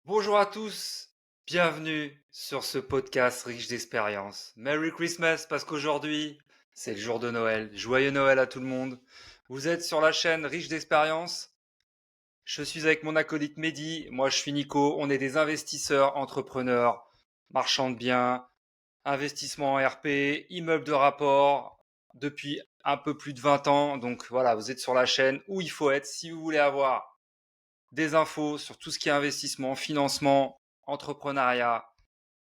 Bonjour à tous, bienvenue sur ce podcast riche d'expériences. Merry Christmas parce qu'aujourd'hui, c'est le jour de Noël. Joyeux Noël à tout le monde. Vous êtes sur la chaîne riche d'expériences. Je suis avec mon acolyte Mehdi. Moi, je suis Nico. On est des investisseurs, entrepreneurs, marchands de biens, investissement en RP, immeubles de rapport depuis un peu plus de 20 ans. Donc voilà, vous êtes sur la chaîne où il faut être si vous voulez avoir des infos sur tout ce qui est investissement, financement, entrepreneuriat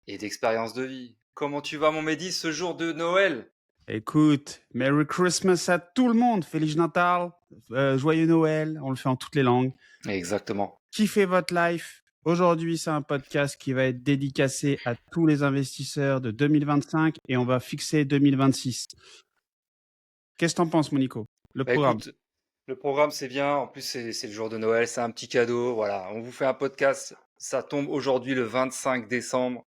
et d'expérience de vie. Comment tu vas, mon Mehdi, ce jour de Noël? Écoute, Merry Christmas à tout le monde, Feliz Natal, Joyeux Noël, on le fait en toutes les langues. Exactement. Kiffez votre life. Aujourd'hui, c'est un podcast qui va être dédicacé à tous les investisseurs de 2025 et on va fixer 2026. Qu'est-ce que t'en penses, Monico? Le Bah programme. écoute, le programme c'est bien. En plus, c'est le jour de Noël, c'est un petit cadeau. Voilà, on vous fait un podcast. Ça tombe aujourd'hui le 25 décembre.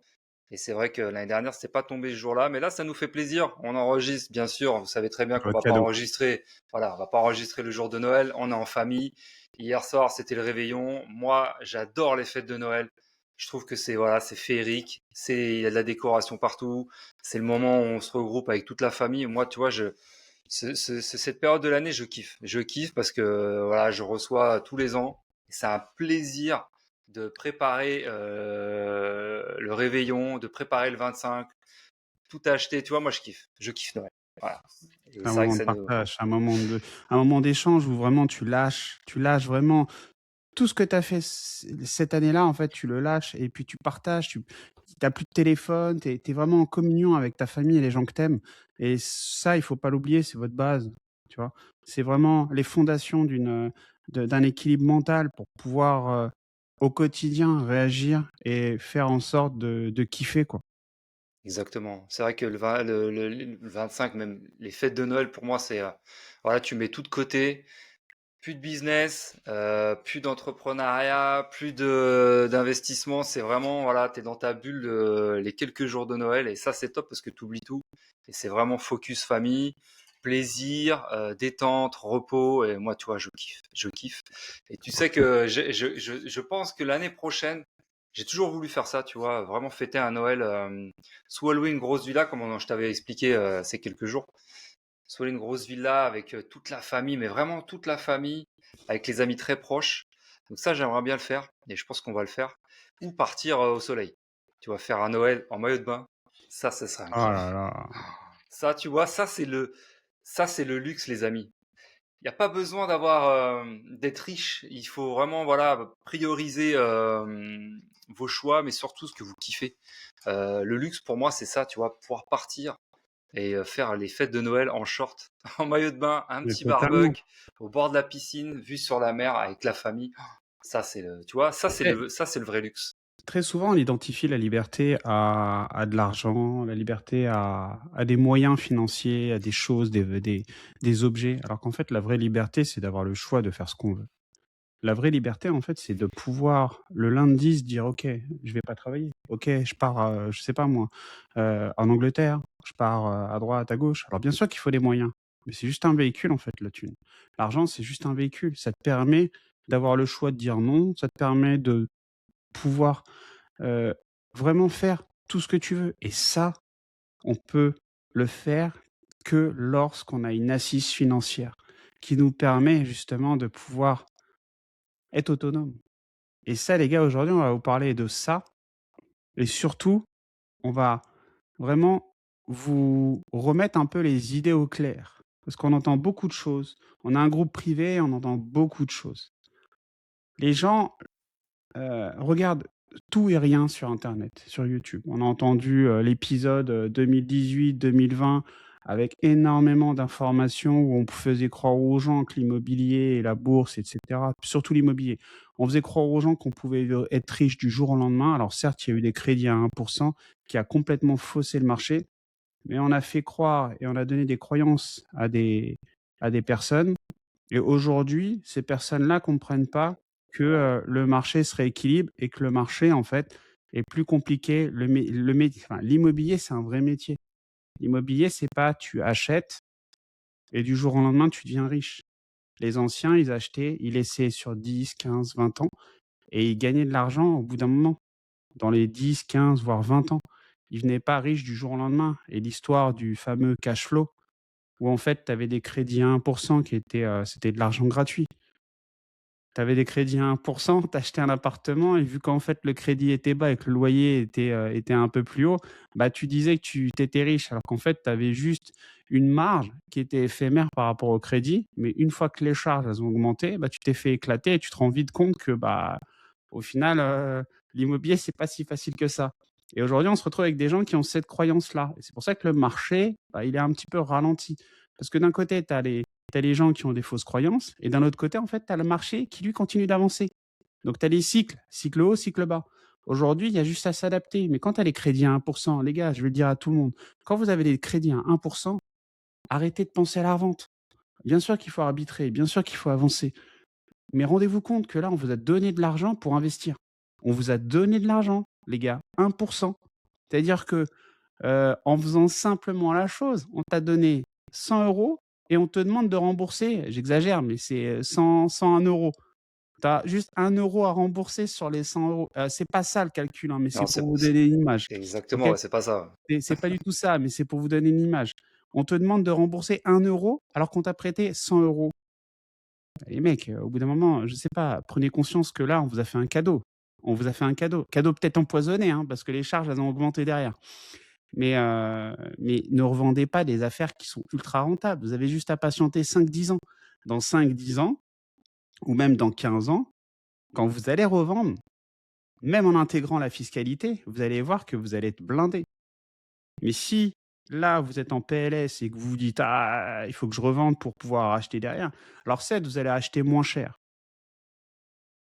Et c'est vrai que l'année dernière, c'était pas tombé ce jour-là, mais là, ça nous fait plaisir. On enregistre, bien sûr. Vous savez très bien qu'on Votre va pas cadeau. enregistrer. Voilà, on va pas enregistrer le jour de Noël. On est en famille. Hier soir, c'était le réveillon. Moi, j'adore les fêtes de Noël. Je trouve que c'est voilà, c'est féerique. Il y a de la décoration partout. C'est le moment où on se regroupe avec toute la famille. Moi, tu vois, cette période de l'année, je kiffe. Je kiffe parce que voilà, je reçois tous les ans. C'est un plaisir de préparer le réveillon, de préparer le 25, tout acheter. Tu vois, moi, je kiffe Noël. Voilà. Et C'est un c'est vrai que moment de ça nous. partage, un moment d'échange où vraiment tu lâches vraiment tout ce que tu as fait cette année-là, en fait, tu le lâches et puis tu partages. Tu n'as plus de téléphone, tu es vraiment en communion avec ta famille et les gens que tu aimes. Et ça, il faut pas l'oublier, c'est votre base. Tu vois, c'est vraiment les fondations d'un équilibre mental pour pouvoir au quotidien réagir et faire en sorte de kiffer, quoi. Exactement. C'est vrai que le 25, même les fêtes de Noël, pour moi, c'est voilà, tu mets tout de côté. Plus de business, plus d'entrepreneuriat, plus d'investissement. C'est vraiment, voilà, tu es dans ta bulle les quelques jours de Noël. Et ça, c'est top parce que tu oublies tout. Et c'est vraiment focus famille, plaisir, détente, repos. Et moi, tu vois, je kiffe. Je kiffe. Et tu sais que je pense que l'année prochaine, j'ai toujours voulu faire ça, tu vois, vraiment fêter un Noël soit louer une grosse villa, comme je t'avais expliqué ces quelques jours, soit une grosse villa avec toute la famille, mais vraiment toute la famille, avec les amis très proches. Donc ça, j'aimerais bien le faire, et je pense qu'on va le faire. Ou partir au soleil. Tu vas faire un Noël en maillot de bain. Ça serait un Oh là kiff. là. Ça, tu vois, ça c'est le luxe, les amis. Il n'y a pas besoin d'être riche. Il faut vraiment, voilà, prioriser vos choix, mais surtout ce que vous kiffez. Le luxe, pour moi, c'est ça, tu vois, pouvoir partir et faire les fêtes de Noël en short, en maillot de bain, un Mais petit totalement. barbecue au bord de la piscine, vue sur la mer avec la famille. Ça, c'est le, tu vois, ça, c'est le vrai luxe. Très souvent, on identifie la liberté à de l'argent, la liberté à des moyens financiers, à des choses, des objets. Alors qu'en fait, la vraie liberté, c'est d'avoir le choix de faire ce qu'on veut. La vraie liberté, en fait, c'est de pouvoir le lundi se dire: «OK, je vais pas travailler. OK, je pars, je sais pas moi, en Angleterre, je pars, à droite, à gauche». Alors bien sûr qu'il faut des moyens, mais c'est juste un véhicule, en fait, la thune. L'argent, c'est juste un véhicule. Ça te permet d'avoir le choix de dire non, ça te permet de pouvoir Heu, vraiment faire tout ce que tu veux et ça, on peut le faire que lorsqu'on a une assise financière qui nous permet justement de pouvoir être autonome et ça, les gars, aujourd'hui, on va vous parler de ça et surtout, on va vraiment vous remettre un peu les idées au clair parce qu'on entend beaucoup de choses. On a un groupe privé, on entend beaucoup de choses. Les gens regarde tout et rien sur internet, sur YouTube. On a entendu, l'épisode, 2018-2020 avec énormément d'informations où on faisait croire aux gens que l'immobilier et la bourse et cetera, surtout l'immobilier. On faisait croire aux gens qu'on pouvait, être riche du jour au lendemain. Alors certes, il y a eu des crédits à 1 qui a complètement faussé le marché, mais on a fait croire et on a donné des croyances à des personnes et aujourd'hui, ces personnes-là comprennent pas que, le marché se rééquilibre et que le marché, en fait, est plus compliqué. L'immobilier, c'est un vrai métier. L'immobilier, c'est pas tu achètes et du jour au lendemain, tu deviens riche. Les anciens, ils achetaient, ils laissaient sur 10, 15, 20 ans et ils gagnaient de l'argent au bout d'un moment, dans les 10, 15, voire 20 ans. Ils venaient pas riches du jour au lendemain et l'histoire du fameux cash flow où en fait, tu avais des crédits à 1 qui étaient, c'était de l'argent gratuit. Tu avais des crédits à 1, tu achetais un appartement et vu qu'en fait le crédit était bas et que le loyer était un peu plus haut, bah, tu disais que tu étais riche alors qu'en fait, tu avais juste une marge qui était éphémère par rapport au crédit. Mais une fois que les charges, elles ont augmenté, bah, tu t'es fait éclater et tu te rends vite compte que, bah, au final, l'immobilier, c'est pas si facile que ça. Et aujourd'hui, on se retrouve avec des gens qui ont cette croyance-là. Et c'est pour ça que le marché, bah, il est un petit peu ralenti. Parce que d'un côté, tu as les gens qui ont des fausses croyances, et d'un autre côté, en fait, tu as le marché qui, lui, continue d'avancer. Donc, tu as les cycles, cycle haut, cycle bas. Aujourd'hui, il y a juste à s'adapter. Mais quand tu as les crédits à 1%, les gars, je vais le dire à tout le monde, quand vous avez les crédits à 1%, arrêtez de penser à la revente. Bien sûr qu'il faut arbitrer, bien sûr qu'il faut avancer. Mais rendez-vous compte que là, on vous a donné de l'argent pour investir. On vous a donné de l'argent, les gars, 1%. C'est-à-dire que en faisant simplement la chose, on t'a donné 100 euros et on te demande de rembourser, j'exagère, mais c'est 100 €. Tu as juste 1 € à rembourser sur les 100 euros. C'est pas ça le calcul, hein, mais Non, c'est pour vous donner une image. exactement, OK? ouais, c'est pas ça. C'est pas du tout ça, mais c'est pour vous donner une image. On te demande de rembourser 1 € alors qu'on t'a prêté 100 euros. Les mecs, au bout d'un moment, je sais pas, prenez conscience que là, on vous a fait un cadeau. On vous a fait un cadeau. Cadeau peut-être empoisonné, hein, parce que les charges, elles ont augmenté derrière. Mais ne revendez pas des affaires qui sont ultra rentables. Vous avez juste à patienter 5-10 ans. Dans 5-10 ans, ou même dans 15 ans, quand vous allez revendre, même en intégrant la fiscalité, vous allez voir que vous allez être blindé. Mais si, là, vous êtes en PLS et que vous vous dites: «Ah, il faut que je revende pour pouvoir acheter derrière», alors certes, vous allez acheter moins cher.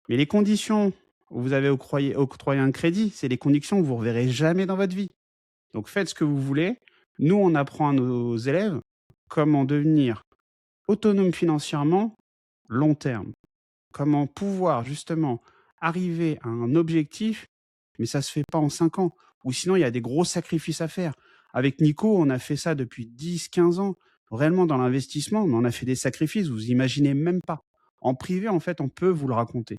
Mais les conditions où vous avez octroyé un crédit, c'est les conditions que vous ne reverrez jamais dans votre vie. Donc faites ce que vous voulez. Nous, on apprend à nos élèves comment devenir autonome financièrement long terme. Comment pouvoir justement arriver à un objectif, mais ça ne se fait pas en 5 ans. Ou sinon, il y a des gros sacrifices à faire. Avec Nico, on a fait ça depuis 10-15 ans. Réellement, dans l'investissement, mais on a fait des sacrifices, vous imaginez même pas. En privé, en fait, on peut vous le raconter.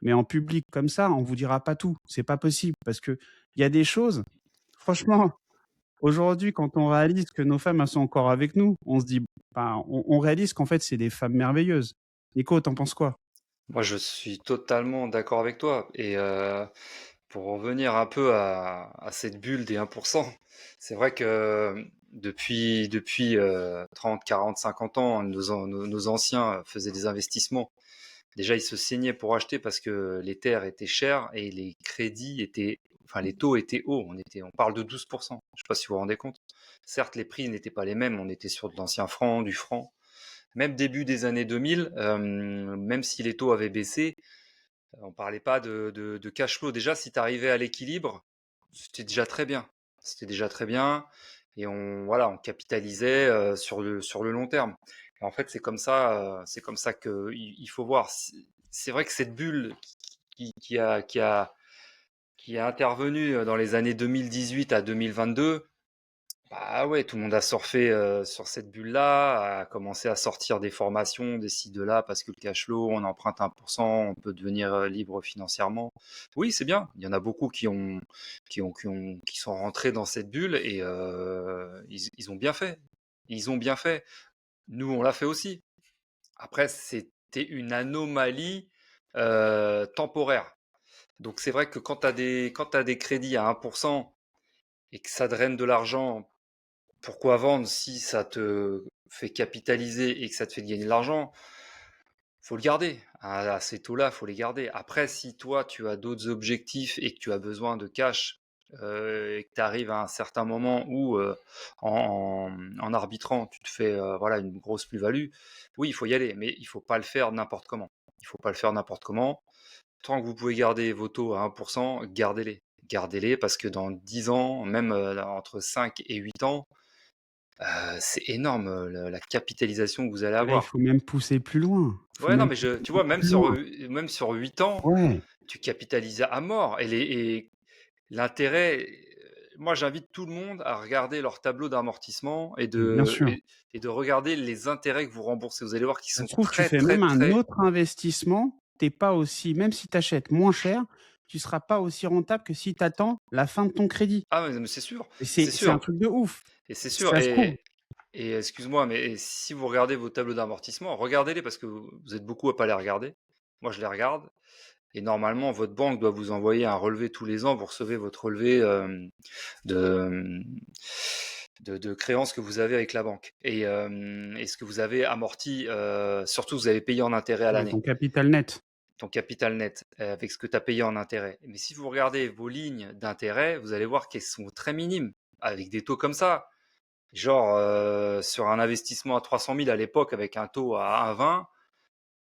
Mais en public, comme ça, on vous dira pas tout. C'est pas possible parce que il y a des choses, franchement, aujourd'hui, quand on réalise que nos femmes, elles sont encore avec nous, on se dit, bah, on réalise qu'en fait, c'est des femmes merveilleuses. Nico, t'en penses quoi? Moi, je suis totalement d'accord avec toi. Et pour revenir un peu à cette bulle des 1%, c'est vrai que depuis 30, 40, 50 ans, nos anciens faisaient des investissements. Déjà, ils se saignaient pour acheter parce que les terres étaient chères et les crédits étaient, enfin, les taux étaient hauts. On parle de 12%. Je ne sais pas si vous vous rendez compte. Certes, les prix n'étaient pas les mêmes. On était sur de l'ancien franc, du franc. Même début des années 2000, même si les taux avaient baissé, on parlait pas de cash flow. Déjà, si tu arrivais à l'équilibre, c'était déjà très bien. C'était déjà très bien. Et on capitalisait sur le long terme. Et en fait, c'est comme ça que il faut voir. C'est vrai que cette bulle qui a intervenu dans les années 2018 à 2022, bah ouais, tout le monde a surfé sur cette bulle-là, a commencé à sortir des formations, des ci, de là, parce que le cash flow, on emprunte 1%, on peut devenir libre financièrement. Oui, c'est bien. Il y en a beaucoup qui sont rentrés dans cette bulle et ils ont bien fait. Ils ont bien fait. Nous, on l'a fait aussi. Après, c'était une anomalie temporaire. Donc c'est vrai que quand t'as des crédits à 1% et que ça draine de l'argent, pourquoi vendre si ça te fait capitaliser et que ça te fait gagner de l'argent? Faut le garder. À ces taux-là, faut les garder. Après, si toi, tu as d'autres objectifs et que tu as besoin de cash et que tu arrives à un certain moment où, en arbitrant, tu te fais voilà, une grosse plus-value, oui, il faut y aller, mais il faut pas le faire n'importe comment. Il faut pas le faire n'importe comment. Tant que vous pouvez garder vos taux à 1%, gardez-les. Gardez-les parce que dans 10 ans, même entre 5 et 8 ans, c'est énorme, la capitalisation que vous allez Ah, il avoir. faut même pousser plus loin. Il faut Ouais, non, même mais tu pousser vois, plus loin. même sur 8 ans, Ouais, tu capitalises à mort. Et l'intérêt, moi, j'invite tout le monde à regarder leur tableau d'amortissement mais bien sûr. et de regarder les intérêts que vous remboursez. Vous allez voir qu'ils Ça sont se trouve, tu très, fais très, même un très. autre investissement t'es pas aussi, même si tu achètes moins cher, tu seras pas aussi rentable que si tu attends la fin de ton crédit. Ah mais c'est sûr, Et c'est c'est un sûr truc de ouf. et c'est sûr Ça se trouve. et excuse-moi, mais si vous regardez vos tableaux d'amortissement, regardez-les parce que vous êtes beaucoup à pas les regarder. Moi, je les regarde et normalement, votre banque doit vous envoyer un relevé tous les ans. Vous recevez votre relevé, de, de créances que vous avez avec la banque et ce que vous avez amorti, surtout vous avez payé en intérêt à Ouais, l'année, ton capital net. ton capital net, avec ce que tu as payé en intérêt. Mais si vous regardez vos lignes d'intérêt, vous allez voir qu'elles sont très minimes avec des taux comme ça. Genre, sur un investissement à 300 000 à l'époque avec un taux à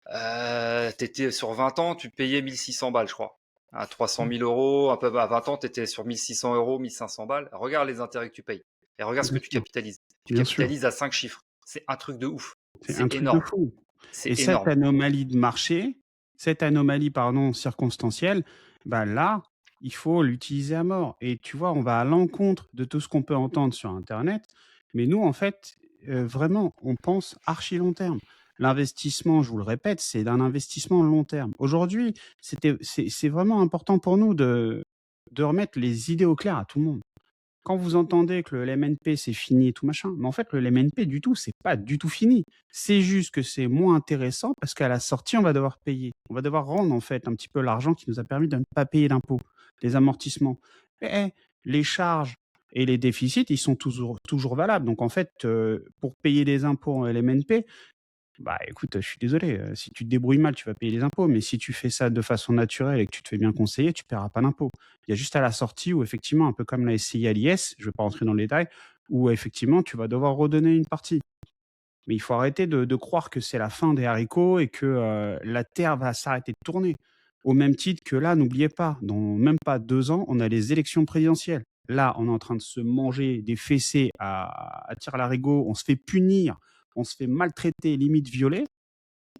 1,20, t'étais sur 20 ans, tu payais 1600 balles, je crois. À 300 000 euros, un peu à 20 ans, t'étais sur 1600 euros, 1500 balles. Regarde les intérêts que tu payes. Et regarde ce Bien que tu sûr, capitalises. Tu bien sûr. capitalises à 5 chiffres. C'est un truc de ouf. C'est un C'est truc de énorme. fou. C'est Et cette énorme. anomalie de marché, cette anomalie, pardon, circonstancielle, bah là, il faut l'utiliser à mort. Et tu vois, on va à l'encontre de tout ce qu'on peut entendre sur Internet. Mais nous, en fait, vraiment, on pense archi long terme. L'investissement, je vous le répète, c'est d'un investissement long terme. Aujourd'hui, c'est vraiment important pour nous de remettre les idées au clair à tout le monde. Quand vous entendez que le LMNP c'est fini et tout machin, mais en fait le LMNP du tout, c'est pas du tout fini. C'est juste que c'est moins intéressant parce qu'à la sortie, on va devoir payer. On va devoir rendre en fait un petit peu l'argent qui nous a permis de ne pas payer d'impôts, les amortissements. Mais les charges et les déficits, ils sont toujours valables. Donc en fait, pour payer des impôts en LMNP, bah écoute, je suis désolé, si tu te débrouilles mal, tu vas payer les impôts, mais si tu fais ça de façon naturelle et que tu te fais bien conseiller, tu paieras pas d'impôts. Il y a juste à la sortie où effectivement, un peu comme la SCI à l'IS, je vais pas rentrer dans le détail, où effectivement, tu vas devoir redonner une partie. Mais il faut arrêter de croire que c'est la fin des haricots et que, la terre va s'arrêter de tourner. Au même titre que là, n'oubliez pas, dans même pas 2 ans, on a les élections présidentielles. Là, on est en train de se manger des fessées à tire-larigot, on se fait punir, on se fait maltraiter, limite violer.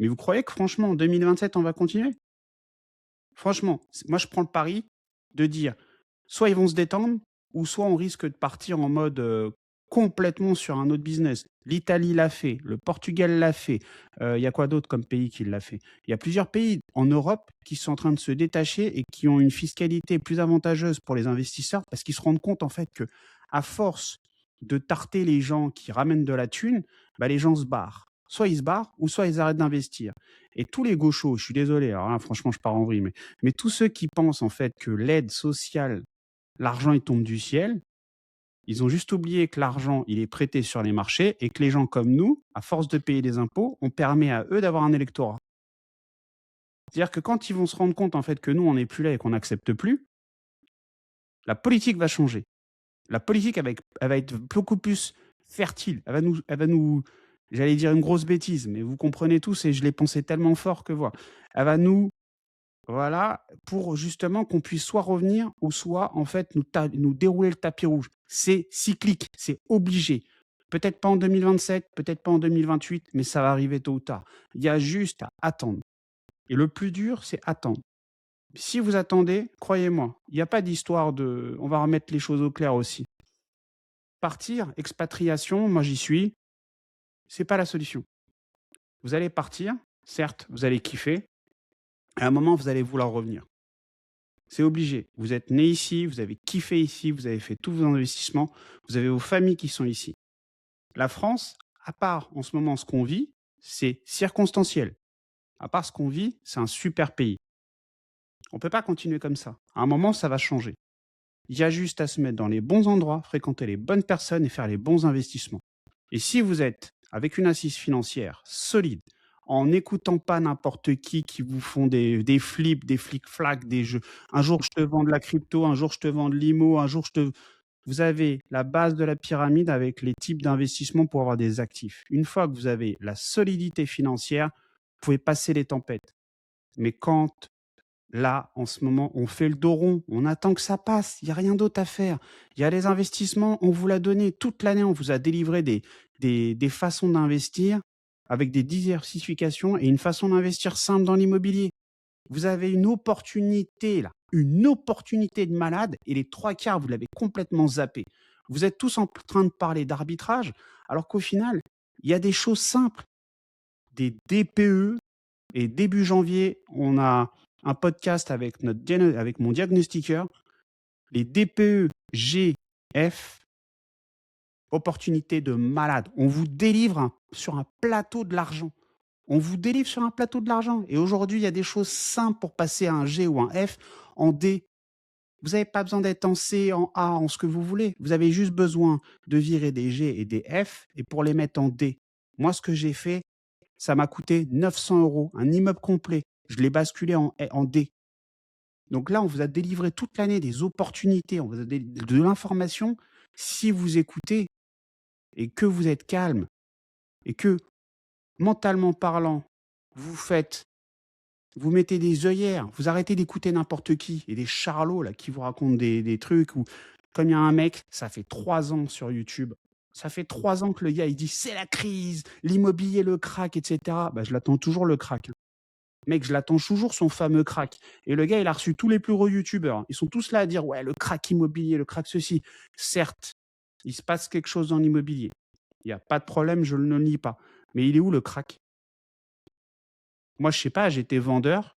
Mais vous croyez que franchement, en 2027, on va continuer? Franchement, moi je prends le pari de dire, soit ils vont se détendre, ou soit on risque de partir en mode complètement sur un autre business. L'Italie l'a fait, le Portugal l'a fait. Il y a quoi d'autre comme pays qui l'a fait? Il y a plusieurs pays en Europe qui sont en train de se détacher et qui ont une fiscalité plus avantageuse pour les investisseurs parce qu'ils se rendent compte en fait que à force de tarter les gens qui ramènent de la thune, bah, les gens se barrent. Soit ils se barrent, ou soit ils arrêtent d'investir. Et tous les gauchos, je suis désolé, alors là, franchement, je pars en vrille, mais tous ceux qui pensent en fait que l'aide sociale, l'argent, il tombe du ciel, ils ont juste oublié que l'argent, il est prêté sur les marchés et que les gens comme nous, à force de payer des impôts, on permet à eux d'avoir un électorat. C'est-à-dire que quand ils vont se rendre compte en fait que nous, on n'est plus là et qu'on n'accepte plus, la politique va changer. La politique, elle va être beaucoup plus fertile. Elle va nous, j'allais dire une grosse bêtise, mais vous comprenez tous et je l'ai pensé tellement fort que voilà. Elle va nous, voilà, pour justement qu'on puisse soit revenir ou soit en fait nous dérouler le tapis rouge. C'est cyclique, c'est obligé. Peut-être pas en 2027, peut-être pas en 2028, mais ça va arriver tôt ou tard. Il y a juste à attendre. Et le plus dur, c'est attendre. Si vous attendez, croyez-moi, il n'y a pas d'histoire de... On va remettre les choses au clair aussi. Partir, expatriation, moi j'y suis, c'est pas la solution. Vous allez partir, certes, vous allez kiffer, à un moment, vous allez vouloir revenir. C'est obligé. Vous êtes né ici, vous avez kiffé ici, vous avez fait tous vos investissements, vous avez vos familles qui sont ici. La France, à part en ce moment ce qu'on vit, c'est circonstanciel. À part ce qu'on vit, c'est un super pays. On ne peut pas continuer comme ça. À un moment, ça va changer. Il y a juste à se mettre dans les bons endroits, fréquenter les bonnes personnes et faire les bons investissements. Et si vous êtes avec une assise financière solide, en n'écoutant pas n'importe qui vous font des flips, des flics-flacs, des jeux. Un jour, je te vends de la crypto, un jour, je te vends de l'IMO, un jour, je te... Vous avez la base de la pyramide avec les types d'investissements pour avoir des actifs. Une fois que vous avez la solidité financière, vous pouvez passer les tempêtes. Mais quand là, en ce moment, on fait le dos rond, on attend que ça passe, il n'y a rien d'autre à faire. Il y a les investissements, on vous l'a donné toute l'année, on vous a délivré des façons d'investir avec des diversifications et une façon d'investir simple dans l'immobilier. Vous avez une opportunité, là, une opportunité de malade, et les 3 quarts, vous l'avez complètement zappé. Vous êtes tous en train de parler d'arbitrage, alors qu'au final, il y a des choses simples, des DPE, Et début janvier, on a un podcast avec avec mon diagnostiqueur, les DPE GF, opportunité de malade. On vous délivre sur un plateau de l'argent. On vous délivre sur un plateau de l'argent. Et aujourd'hui, il y a des choses simples pour passer à un G ou un F en D. Vous n'avez pas besoin d'être en C, en A, en ce que vous voulez. Vous avez juste besoin de virer des G et des F et pour les mettre en D. Moi, ce que j'ai fait, ça m'a coûté 900 €, un immeuble complet. Je l'ai basculé en D. Donc là, on vous a délivré toute l'année des opportunités, on vous a de l'information. Si vous écoutez et que vous êtes calme et que, mentalement parlant, vous mettez des œillères, vous arrêtez d'écouter n'importe qui et des charlots là qui vous racontent des trucs ou comme il y a un mec, ça fait 3 ans sur YouTube. Ça fait 3 ans que le gars il dit c'est la crise, l'immobilier, le crack, etc. Bah, je l'attends toujours le crack, hein. Mec, je l'attends toujours son fameux crack. Et le gars, il a reçu tous les plus gros youtubeurs. Ils sont tous là à dire ouais, le crack immobilier, le crack ceci. Certes, il se passe quelque chose dans l'immobilier. Il n'y a pas de problème, je ne le nie pas. Mais il est où le crack? Moi, je sais pas, j'étais vendeur,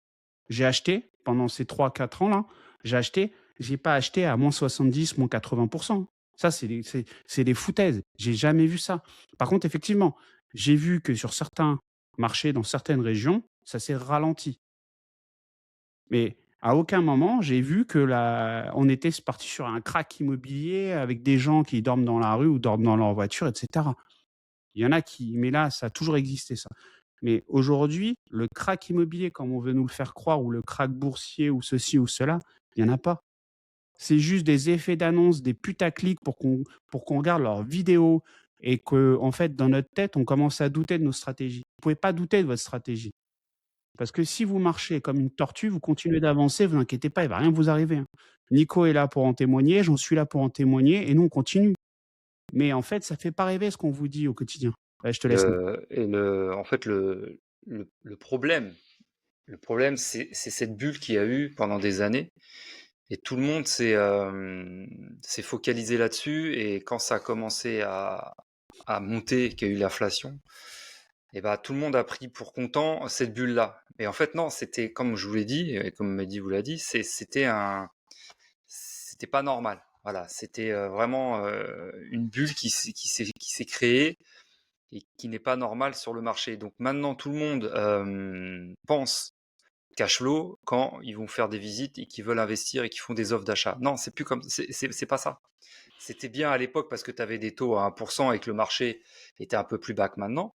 j'ai acheté pendant ces 3 4 ans là, j'ai acheté, j'ai pas acheté à moins 70, moins 80%. Ça, c'est des foutaises. J'ai jamais vu ça. Par contre, effectivement, j'ai vu que sur certains marchés, dans certaines régions, ça s'est ralenti. Mais à aucun moment, j'ai vu que on était parti sur un crack immobilier avec des gens qui dorment dans la rue ou dorment dans leur voiture, etc. Il y en a qui, mais là, ça a toujours existé, ça. Mais aujourd'hui, le crack immobilier, comme on veut nous le faire croire, ou le crack boursier, ou ceci ou cela, il n'y en a pas. C'est juste des effets d'annonce, des putaclics pour qu'on regarde leurs vidéos et que, en fait, dans notre tête, on commence à douter de nos stratégies. Vous pouvez pas douter de votre stratégie. Parce que si vous marchez comme une tortue, vous continuez d'avancer, vous inquiétez pas, il va rien vous arriver, hein. Nico est là pour en témoigner, j'en suis là pour en témoigner, et nous, on continue. Mais en fait, ça fait pas rêver ce qu'on vous dit au quotidien. Ouais, je te laisse. En fait, le problème, c'est cette bulle qu'il y a eu pendant des années. Et tout le monde s'est focalisé là-dessus. Et quand ça a commencé à monter, qu'il y a eu l'inflation, et bah, tout le monde a pris pour content cette bulle-là. Mais en fait, non, c'était, comme je vous l'ai dit, et comme Mehdi vous l'a dit, c'était pas normal. Voilà, c'était vraiment une bulle qui s'est créée et qui n'est pas normale sur le marché. Donc maintenant, tout le monde pense cash flow quand ils vont faire des visites et qu'ils veulent investir et qu'ils font des offres d'achat. Non, c'est plus comme c'est pas ça. C'était bien à l'époque parce que tu avais des taux à 1% et que le marché était un peu plus bas que maintenant.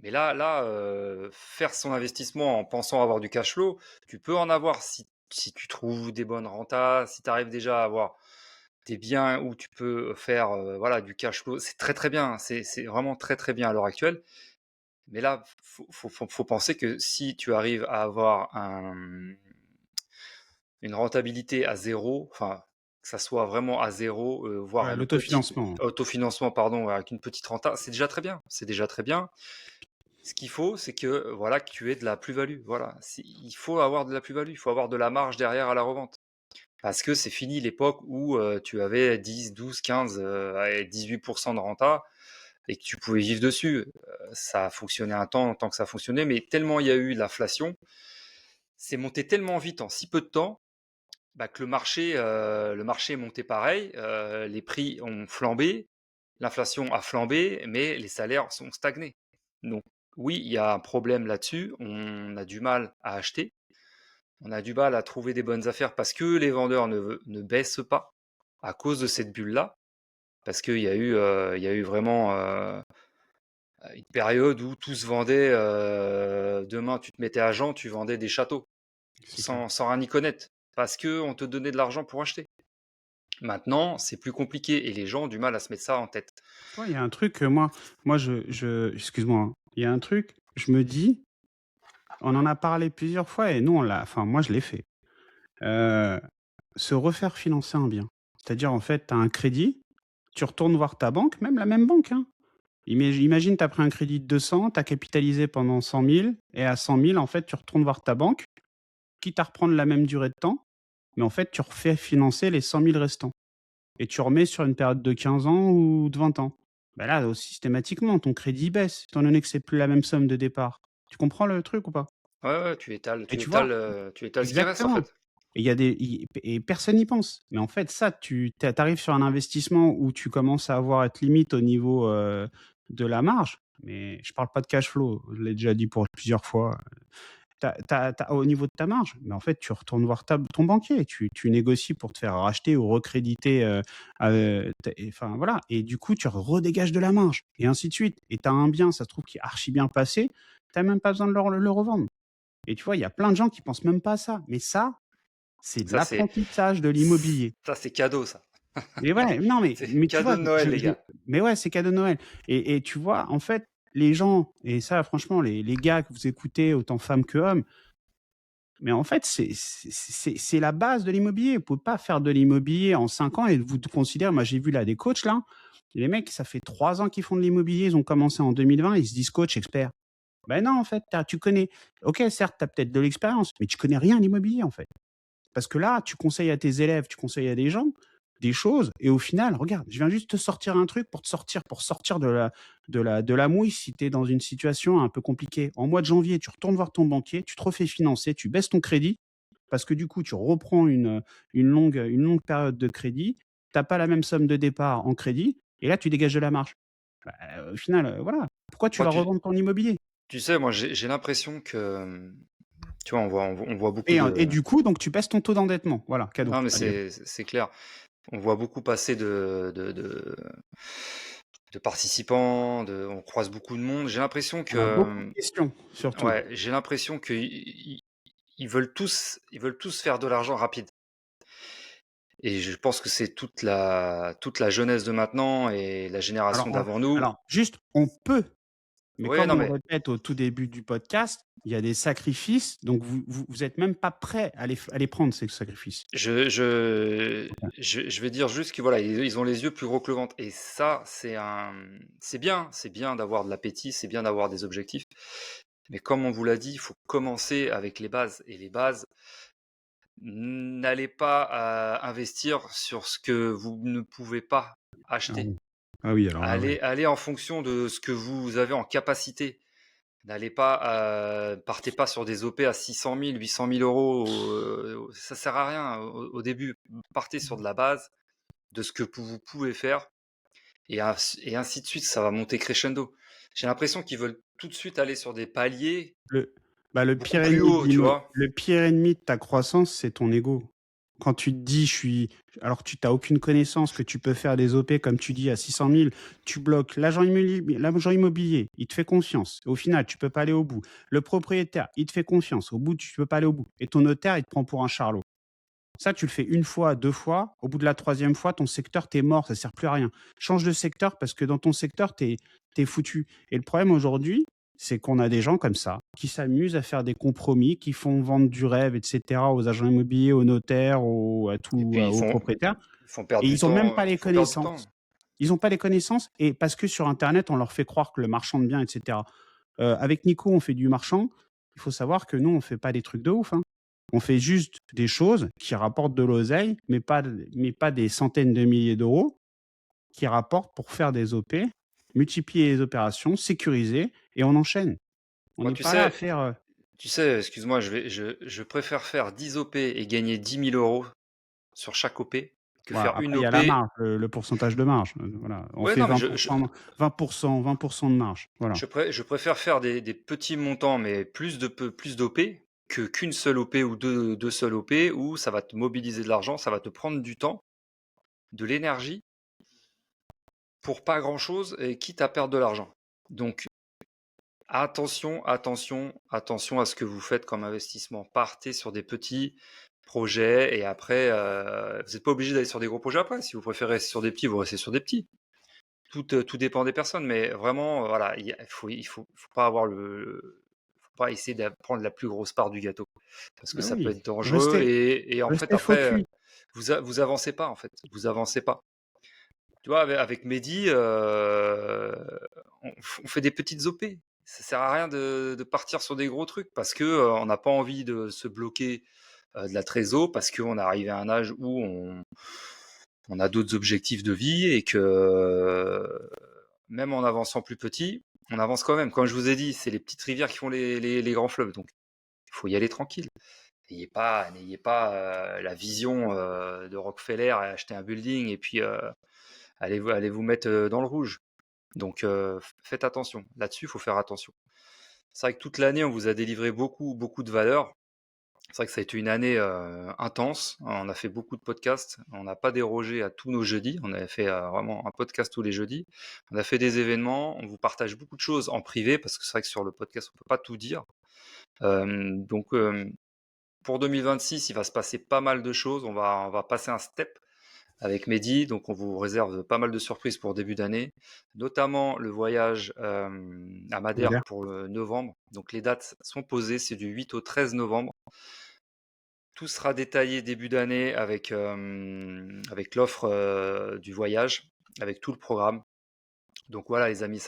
Mais là, faire son investissement en pensant avoir du cash flow, tu peux en avoir si tu trouves des bonnes rentas, si tu arrives déjà à avoir des biens où tu peux faire voilà, du cash flow. C'est très très bien, c'est vraiment très très bien à l'heure actuelle. Mais là, faut penser que si tu arrives à avoir une rentabilité à zéro, enfin, que ça soit vraiment à zéro, voire Ouais, une petite l'autofinancement. autofinancement, pardon, avec une petite renta, c'est déjà très bien. C'est déjà très bien. Ce qu'il faut, c'est que voilà, que tu aies de la plus-value. Voilà, il faut avoir de la plus-value, il faut avoir de la marge derrière à la revente. Parce que c'est fini l'époque où tu avais 10, 12, 15, 18% de renta et que tu pouvais vivre dessus. Ça a fonctionné un temps, tant que ça a fonctionné, mais tellement il y a eu l'inflation, c'est monté tellement vite en si peu de temps bah, que le marché est monté pareil, les prix ont flambé, l'inflation a flambé, mais les salaires sont stagnés. Donc oui, il y a un problème là-dessus, on a du mal à acheter, on a du mal à trouver des bonnes affaires parce que les vendeurs ne baissent pas à cause de cette bulle-là, parce qu'il y a eu vraiment une période où tout se vendait, demain tu te mettais à Jean, tu vendais des châteaux, C'est clair. sans rien y connaître, parce qu'on te donnait de l'argent pour acheter. Maintenant, c'est plus compliqué et les gens ont du mal à se mettre ça en tête. Toi, il y a un truc que moi, excuse-moi, hein. Il y a un truc, je me dis, on en a parlé plusieurs fois et nous, enfin, moi, je l'ai fait. Euh, Se refaire financer un bien. C'est-à-dire, en fait, tu as un crédit, tu retournes voir ta banque, même la même banque, hein. Imagine, tu as pris un crédit de 200, tu as capitalisé pendant 100 000, et à 100 000, en fait, tu retournes voir ta banque, quitte à reprendre la même durée de temps, mais en fait, tu refais financer les 100 000 restants. Et tu remets sur une période de 15 ans ou de 20 ans. Ben là, systématiquement, ton crédit baisse, étant donné que c'est plus la même somme de départ. Tu comprends le truc ou pas? Ouais, ouais, tu étales, Et tu tu vois? étales, tu étales ce qui reste en Exactement. fait. Et il y a des i et personne n'y pense. Mais en fait, ça, tu arrives sur un investissement où tu commences à avoir être limite au niveau, de la marge, mais je parle pas de cash flow, je l'ai déjà dit pour plusieurs fois. Tu au niveau de ta marge, mais en fait, tu retournes voir ta ton banquier, tu négocies pour te faire racheter ou recréditer, tes enfin voilà et du coup, tu redégages de la marge et ainsi de suite et tu as un bien, ça se trouve, qui est archi bien passé, tu as même pas besoin de le revendre et tu vois, il y a plein de gens qui pensent même pas à ça, mais ça, c'est de Ça, c'est l'apprentissage de l'immobilier. ça, c'est cadeau ça. Mais ouais, non, C'est mais tu cadeau vois, de Noël, les je gars. mais ouais, c'est cadeau de Noël et tu vois, en fait, les gens et ça franchement, les gars que vous écoutez, autant femmes que hommes, mais en fait, c'est la base de l'immobilier. Vous pouvez pas faire de l'immobilier en 5 ans et vous considérez moi, j'ai vu là des coachs là, les mecs, ça fait 3 ans qu'ils font de l'immobilier, ils ont commencé en 2020, ils se disent coach expert. Ben non, en fait, tu connais OK, certes, tu as peut-être de l'expérience, mais tu connais rien à l'immobilier, en fait. Parce que là, tu conseilles à tes élèves, tu conseilles à des gens des choses et au final, regarde, je viens juste te sortir un truc pour sortir de la mouise si tu es dans une situation un peu compliquée. En mois de janvier, tu retournes voir ton banquier, tu te refais financer, tu baisses ton crédit parce que du coup, tu reprends une longue période de crédit, tu as pas la même somme de départ en crédit et là, tu dégages de la marge. Bah, au final, voilà. Pourquoi tu Moi, vas revendre ton immobilier? tu sais, moi, j'ai l'impression que, tu vois, on voit beaucoup Et de. du coup, donc tu baisses ton taux d'endettement. Voilà, cadeau. Non, mais Allez hop. c'est clair. On voit beaucoup passer de participants, on croise beaucoup de monde. J'ai l'impression On a beaucoup que, de questions, surtout. ouais, j'ai l'impression que ils veulent tous faire de l'argent rapide. Et je pense que c'est toute la jeunesse de maintenant et la génération Alors on d'avant nous. alors juste, on peut, mais Ouais, comme non, on le mais répète au tout début du podcast, il y a des sacrifices, donc vous êtes même pas prêts à les prendre ces sacrifices. je je OK. je vais dire juste que voilà, ils ont les yeux plus gros que le ventre et ça, c'est bien d'avoir de l'appétit, c'est bien d'avoir des objectifs. Mais comme on vous l'a dit, il faut commencer avec les bases et les bases, n'allez pas, investir sur ce que vous ne pouvez pas Ah acheter. oui. Ah oui, alors là, ouais. Allez en fonction de ce que vous avez en capacité. Partez pas sur des OP à 600 000, 800 000 euros. Ça sert à rien au début. Partez sur de la base, de ce que vous pouvez faire, et ainsi de suite. Ça va monter crescendo. J'ai l'impression qu'ils veulent tout de suite aller sur des paliers Le le beaucoup pire plus ennemi de hauts, tu l'immo vois. le pire ennemi de ta croissance, c'est ton ego. Quand tu te dis: «Je suis» alors que tu tu aucune connaissance, que tu peux faire des OP comme tu dis à 600 000, tu bloques l'agent immobilier, il te fait confiance. Au final, tu peux pas aller au bout. Le propriétaire, il te fait confiance. Au bout, tu peux pas aller au bout et ton notaire, il te prend pour un charlot. Ça, tu le fais une fois, 2 fois. Au bout de la troisième fois, ton secteur, tu es mort, ça sert plus à rien. Change de secteur parce que dans ton secteur, tu es foutu. Et le problème aujourd'hui, c'est qu'on a des gens comme ça qui s'amusent à faire des compromis, qui font vendre du rêve, et cetera, aux agents immobiliers, aux notaires, Et puis aux propriétaires ils font perdre et du ils ont même temps. pas Ils les font perdre du connaissances. temps. Ils ont pas les connaissances et parce que sur internet, on leur fait croire que le marchand de biens, et cetera. Avec Nico, on fait du marchand. Il faut savoir que nous, on fait pas des trucs de ouf, hein. On fait juste des choses qui rapportent de l'oseille, mais pas des centaines de milliers d'euros, qui rapportent pour faire des OP, multiplier les opérations, sécuriser et on enchaîne. On Moi, n'est tu pas là à sais, faire, excuse-moi, je préfère faire 10 OP et gagner 10 000 euros sur chaque OP que voilà, faire une après il y a la OP. marge, le pourcentage de marge, voilà. On Ouais, fait non, mais 20%, 20% de marge, voilà. je préfère faire des petits montants, mais plus d'OP qu'une seule OP ou deux seules OP où ça va te mobiliser de l'argent, ça va te prendre du temps, de l'énergie pour pas grand-chose et quitte à perdre de l'argent. Donc, attention, attention, attention à ce que vous faites comme investissement. Partez sur des petits projets et après, vous n'êtes pas obligé d'aller sur des gros projets après. Si vous préférez rester sur des petits, vous restez sur des petits. Tout dépend des personnes, mais vraiment, voilà, il faut pas faut pas essayer de prendre la plus grosse part du gâteau parce que Bah ça peut oui, être dangereux restez et en fait restez après, focus. vous avancez pas en fait, vous avancez pas. Tu vois, avec Mehdi, on fait des petites OP. Ça sert à rien de partir sur des gros trucs parce que on n'a pas envie de se bloquer de la trésor parce qu'on est arrivé à un âge où on a d'autres objectifs de vie et que même en avançant plus petit, on avance quand même. Comme je vous ai dit, c'est les petites rivières qui font les grands fleuves. Donc, faut y aller tranquille. N'ayez pas la vision de Rockefeller et acheter un building et puis allez vous mettre dans le rouge. Donc faites attention. Là-dessus, il faut faire attention. C'est vrai que toute l'année, on vous a délivré beaucoup de valeurs. C'est vrai que ça a été une année intense. On a fait beaucoup de podcasts. On n'a pas dérogé à tous nos jeudis. On avait fait vraiment un podcast tous les jeudis. On a fait des événements. On vous partage beaucoup de choses en privé parce que c'est vrai que sur le podcast, on peut pas tout dire. Donc pour 2026, il va se passer pas mal de choses. On va passer un step avec Mehdi. Donc on vous réserve pas mal de surprises pour début d'année, notamment le voyage à Madère Madère. pour novembre. Donc les dates sont posées. C'est du 8 au 13 novembre. Tout sera détaillé début d'année avec l'offre du voyage, avec tout le programme. Donc voilà les amis,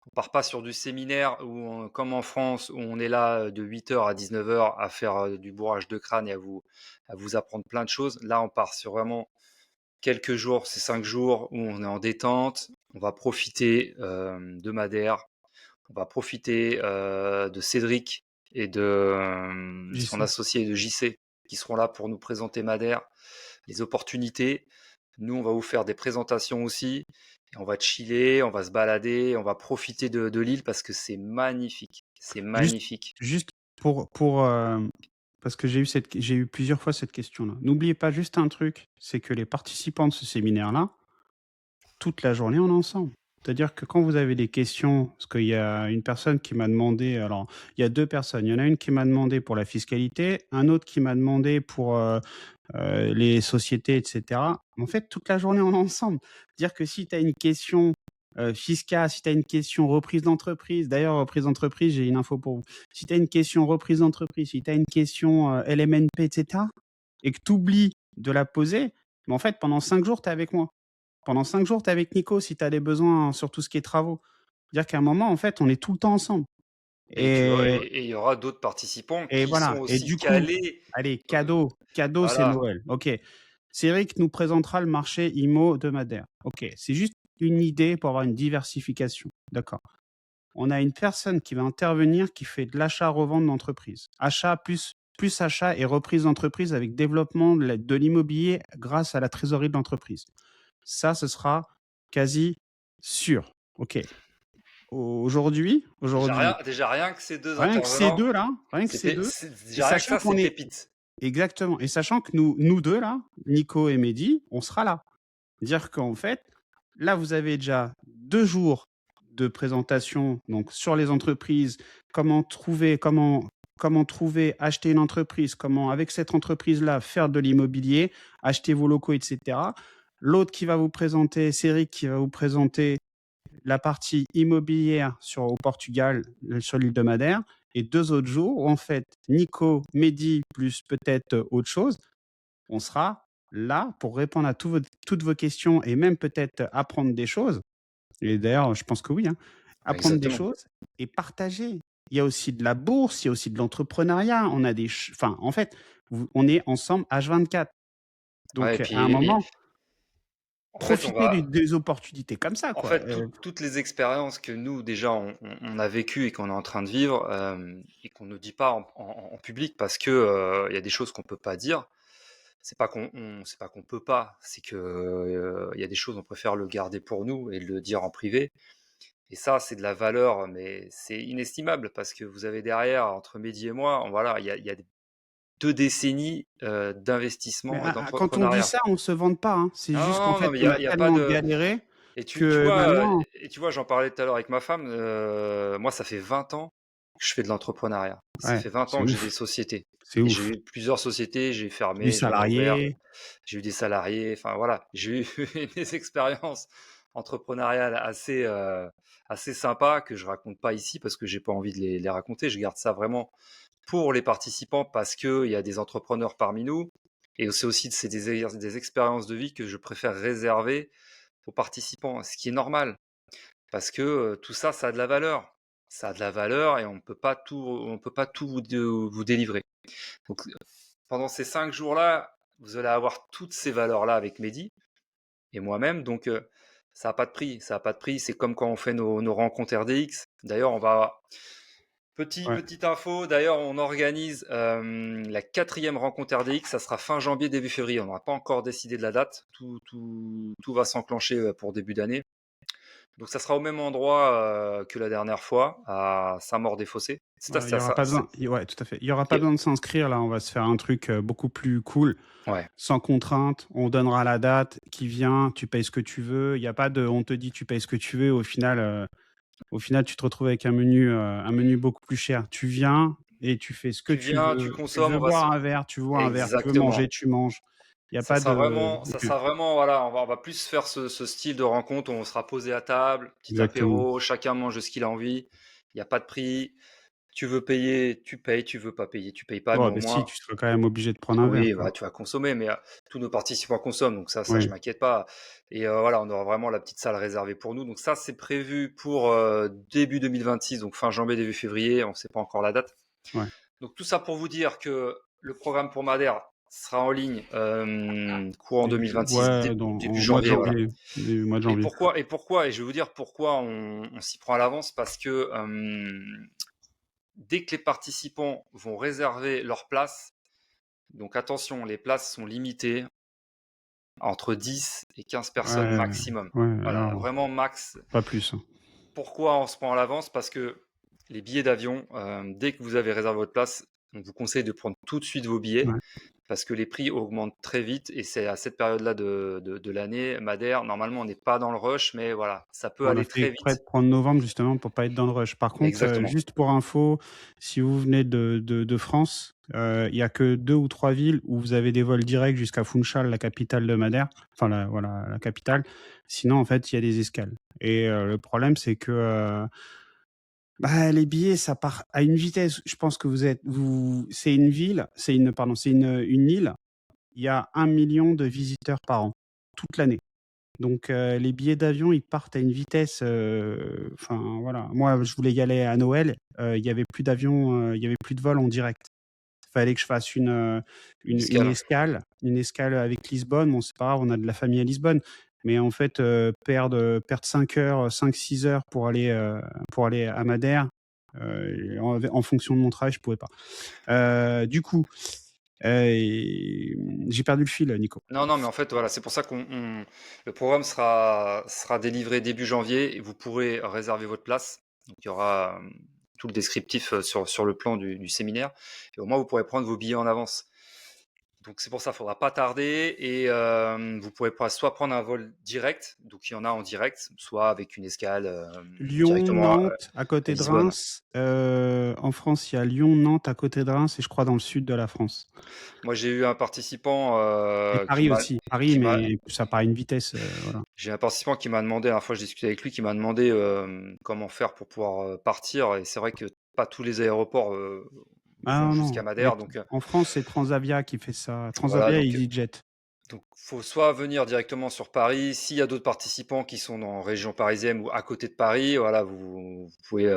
on part pas sur du séminaire où comme en France, où on est là de 8h à 19h à faire du bourrage de crâne et à vous apprendre plein de choses. Là, on part sur vraiment quelques jours, c'est 5 jours où on est en détente. On va profiter de Madère, on va profiter de Cédric et de J'y son sais. associé de JC qui seront là pour nous présenter Madère, les opportunités. Nous, on va vous faire des présentations aussi. Et on va chiller, on va se balader, on va profiter de l'île parce que c'est magnifique. C'est Juste, magnifique. juste parce que j'ai eu plusieurs fois cette question-là. N'oubliez pas juste un truc, c'est que les participants de ce séminaire-là, toute la journée, on est ensemble. C'est-à-dire que quand vous avez des questions, parce qu'il y a une personne qui m'a demandé, alors il y a deux personnes, il y en a une qui m'a demandé pour la fiscalité, un autre qui m'a demandé pour les sociétés, etc. En fait, toute la journée, on est ensemble. Dire que si tu as une question fiscale, si tu as une question reprise d'entreprise, d'ailleurs, reprise d'entreprise, j'ai une info pour vous. Si tu as une question reprise d'entreprise, si tu as une question LMNP, etc., et que tu oublies de la poser, mais en fait, pendant 5 jours, tu es avec moi. Pendant 5 jours, tu es avec Nico si tu as des besoins sur tout ce qui est travaux. Dire qu'à un moment, en fait, on est tout le temps ensemble. Et, Et il y aura d'autres participants et qui sont voilà. Et aussi du coup, calés. allez, euh, cadeau, c'est voilà. Noël. OK. Cédric nous présentera le marché IMO de Madère. OK. C'est juste une idée pour avoir une diversification. D'accord. On a une personne qui va intervenir qui fait de l'achat-revente d'entreprise. Achat plus achat et reprise d'entreprise avec développement de l'immobilier grâce à la trésorerie de l'entreprise. Ça, ce sera quasi sûr. OK. Aujourd'hui, Déjà rien que ces deux rien que ces intervenants, deux là, rien que ces deux, et déjà rien que sachant ça, qu'on c'est est pépite. exactement, et sachant que nous deux là, Nico et Mehdi, on sera là. Dire qu'en fait, là, vous avez déjà 2 jours de présentation donc sur les entreprises, comment trouver, acheter une entreprise, comment avec cette entreprise-là faire de l'immobilier, acheter vos locaux, etc. L'autre qui va vous présenter, Cédric qui va vous présenter la partie immobilière au Portugal, sur l'île de Madère, et 2 autres jours où en fait Nico, Mehdi, plus peut-être autre chose, on sera là pour répondre à toutes vos questions et même peut-être apprendre des choses. Et d'ailleurs, je pense que oui, hein, apprendre des Exactement. choses et partager. Il y a aussi de la bourse, il y a aussi de l'entrepreneuriat. On a enfin, en fait, on est ensemble H24. Ouais, et Donc, à un puis, moment, en fait, profitez des opportunités comme ça, en quoi. fait, toutes les expériences que nous, déjà, on a vécues et qu'on est en train de vivre, et qu'on ne dit pas en public parce que il y a des choses qu'on peut pas dire. C'est pas qu'on peut pas, c'est que il y a des choses on préfère le garder pour nous et le dire en privé. Et ça, c'est de la valeur, mais c'est inestimable parce que vous avez derrière, entre Mehdi et moi, voilà, il y a 2 décennies Mais d'investissement et quand on dit d'entrepreneuriat. ça, on se vante pas, hein. C'est juste qu'en Non, non, fait, mais on a il y a pas tellement de. galéré Et que maintenant, tu vois, j'en parlais tout à l'heure avec ma femme. Moi, ça fait 20 ans que je fais de l'entrepreneuriat. Ça ouais, fait 20 c'est ans que j'ai des ouf, sociétés. c'est Et j'ai ouf. eu plusieurs sociétés, j'ai Du fermé, j'en ai ouvert, salarié, j'ai eu des salariés. Enfin, voilà, j'ai eu des expériences entrepreneuriales assez sympas que je raconte pas ici parce que j'ai pas envie de les raconter. Je garde ça vraiment pour les participants parce qu'il y a des entrepreneurs parmi nous. Et c'est aussi des expériences de vie que je préfère réserver aux participants, ce qui est normal, parce que tout ça, ça a de la valeur. Ça a de la valeur et on peut pas tout vous délivrer. Donc, pendant ces 5 jours-là, vous allez avoir toutes ces valeurs-là avec Mehdi et moi-même. Donc, ça n'a pas de prix. Ça n'a pas de prix. C'est comme quand on fait nos rencontres RDX. D'ailleurs, Ouais. Petite info, d'ailleurs, on organise la 4e rencontre RDX, ça sera fin janvier, début février. On n'aura pas encore décidé de la date. Tout va s'enclencher pour début d'année. Donc ça sera au même endroit que la dernière fois, à Saint-Maur-des-Fossés. C'est Voilà, il c'est y à aura ça. pas besoin. Ouais, tout à fait. Il y aura pas Et- besoin de s'inscrire là. On va se faire un truc beaucoup plus cool, ouais, sans contrainte. On donnera la date qui vient. Tu payes ce que tu veux. Il y a pas de. On te dit tu payes ce que tu veux. Au final, tu te retrouves avec un menu beaucoup plus cher. Tu viens et tu fais ce que tu tu viens, tu veux. Tu consommes, veux boire un verre, tu bois un verre. Tu veux manger, exactement. tu manges. Il y a Ça pas sera de. vraiment, ça Ok. sera vraiment, voilà, on va plus faire ce style de rencontre où on sera posé à table, petit Exactement. apéro, chacun mange ce qu'il a envie. Il n'y a pas de prix. Tu veux payer, tu payes. Tu veux pas payer, tu payes pas. Mais Oh, au ben si, moins, tu seras quand même obligé de prendre un verre, oui, quoi. voilà, tu vas consommer. Mais tous nos participants consomment, donc ça, je Oui. m'inquiète pas. Et voilà, on aura vraiment la petite salle réservée pour nous. Donc ça, c'est prévu pour début 2026, donc fin janvier, début février. On ne sait pas encore la date. Ouais. Donc tout ça pour vous dire que le programme pour Madère sera en ligne courant Ouais, 2026, début en mois de janvier, voilà. janvier. Du mois de Et janvier. pourquoi, et je vais vous dire pourquoi on s'y prend à l'avance, parce que dès que les participants vont réserver leur place, donc attention, les places sont limitées entre 10 et 15 personnes Ouais, maximum. ouais, Voilà, alors, vraiment max. pas plus, hein. Pourquoi on se prend à l'avance? Parce que les billets d'avion, dès que vous avez réservé votre place, on vous conseille de prendre tout de suite vos billets Ouais. parce que les prix augmentent très vite et c'est à cette période-là de l'année. Madère, normalement, on n'est pas dans le rush, mais voilà, ça peut On a aller fait très exprès de vite. prendre novembre justement pour pas être dans le rush. Par contre, Exactement. juste pour info, si vous venez de France, il y a que 2 ou 3 villes où vous avez des vols directs jusqu'à Funchal, la capitale de Madère, enfin voilà, la capitale. Sinon, en fait, il y a des escales et le problème, c'est que, bah, les billets, ça part à une vitesse. Je pense que c'est une ville, c'est une île. Il y a 1 million de visiteurs par an, toute l'année. Donc les billets d'avion, ils partent à une vitesse, enfin voilà. Moi, je voulais y aller à Noël, il y avait plus d'avions, il y avait plus de vols en direct. Il fallait que je fasse Une escale. une escale avec Lisbonne. Bon, c'est pas grave, on a de la famille à Lisbonne, mais en fait, perdre 5 heures, 5-6 heures pour aller à Madère, en fonction de mon travail, je pouvais pas. Du coup, j'ai perdu le fil, Nico. Non, non, mais en fait, voilà, c'est pour ça le programme sera délivré début janvier et vous pourrez réserver votre place. Donc, il y aura tout le descriptif sur le plan du séminaire. Et au moins, vous pourrez prendre vos billets en avance. Donc, c'est pour ça, il ne faudra pas tarder. Et vous pourrez soit prendre un vol direct, donc il y en a en direct, soit avec une escale Lyon, directement à Nantes, à côté de Lisbonne. Reims. En France, il y a Lyon, Nantes à côté de Reims et je crois dans le sud de la France. Moi, j'ai eu un participant Et qui Paris m'a aussi. Paris, qui m'a mais ça part à une vitesse, voilà. J'ai un participant qui m'a demandé, la dernière fois je discutais avec lui, qui m'a demandé comment faire pour pouvoir partir. Et c'est vrai que pas tous les aéroports Ah vont non, jusqu'à non, mais Madère. Donc en France, c'est Transavia qui fait ça. voilà, Transavia et EasyJet. donc faut soit venir directement sur Paris. S'il y a d'autres participants qui sont en région parisienne ou à côté de Paris, voilà, vous pouvez,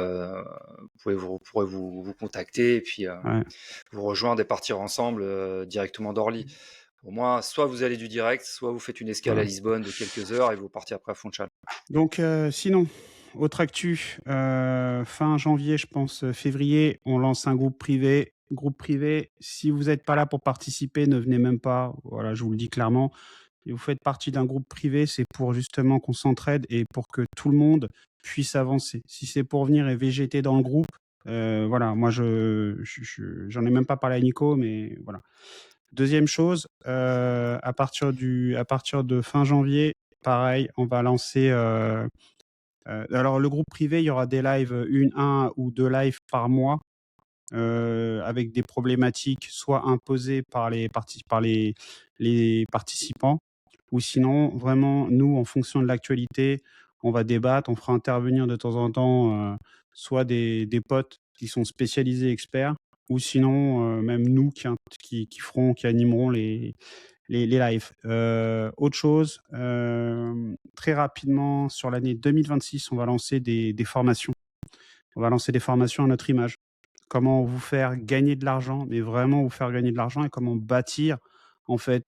pourrez vous contacter et puis Ouais. vous rejoindre et partir ensemble directement d'Orly. Au moins, soit vous allez du direct, soit vous faites une escale à Voilà. Lisbonne de quelques heures et vous partez après à Funchal. Donc sinon, autre actu, fin janvier, je pense, février, on lance un groupe privé. Groupe privé, si vous êtes pas là pour participer, ne venez même pas. Voilà, je vous le dis clairement. Et vous faites partie d'un groupe privé, c'est pour justement qu'on s'entraide et pour que tout le monde puisse avancer. Si c'est pour venir et végéter dans le groupe, voilà, moi j'en ai même pas parlé à Nico, mais voilà. Deuxième chose, à partir de fin janvier, pareil, on va lancer. Alors le groupe privé, il y aura des lives, un ou 2 lives par mois, avec des problématiques soit imposées par les participants, ou sinon, vraiment, nous, en fonction de l'actualité, on va débattre, on fera intervenir de temps en temps soit des potes qui sont spécialisés experts, ou sinon, même nous qui animerons les lives. Autre chose, très rapidement, sur l'année 2026, on va lancer des formations. On va lancer des formations à notre image. Comment vous faire gagner de l'argent, mais vraiment vous faire gagner de l'argent et comment bâtir en fait,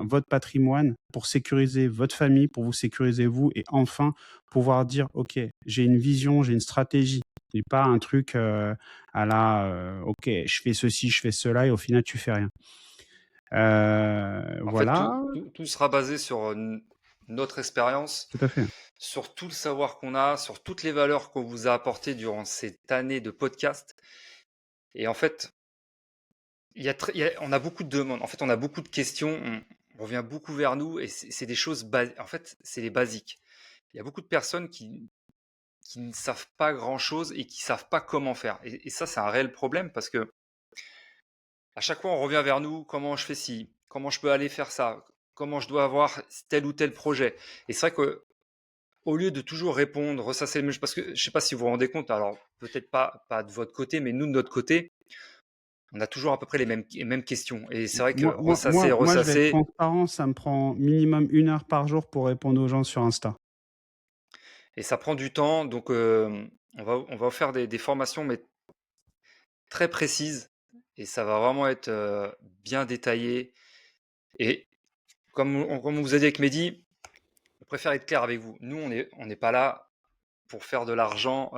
votre patrimoine pour sécuriser votre famille, pour vous sécuriser vous et enfin pouvoir dire: «OK, j'ai une vision, j'ai une stratégie». Et pas un truc, à la, «OK, je fais ceci, je fais cela» et au final tu fais rien. En fait, Voilà, tout sera basé sur notre expérience, tout à fait. sur tout le savoir qu'on a, sur toutes les valeurs qu'on vous a apportées durant cette année de podcast. Et en fait, on a beaucoup de demandes. En fait, on a beaucoup de questions. On revient beaucoup vers nous et c'est des choses basiques. En fait, c'est les basiques. Il y a beaucoup de personnes qui ne savent pas grand-chose et qui savent pas comment faire. Et ça, c'est un réel problème parce que à chaque fois, on revient vers nous. Comment je fais ci? Comment je peux aller faire ça? Comment je dois avoir tel ou tel projet? Et c'est vrai que au lieu de toujours répondre, ressasser le même, parce que je sais pas si vous vous rendez compte, alors peut-être pas de votre côté, mais nous de notre côté, on a toujours à peu près les mêmes questions. Et c'est vrai que Moi, je vais être ressasser, transparent, ça me prend minimum 1 heure par jour pour répondre aux gens sur Insta. et ça prend du temps. Donc, on va faire des formations, mais très précises. Et ça va vraiment être bien détaillé. Et comme on vous a dit avec Mehdi, on préfère être clair avec vous. Nous, on n'est pas là pour faire de l'argent.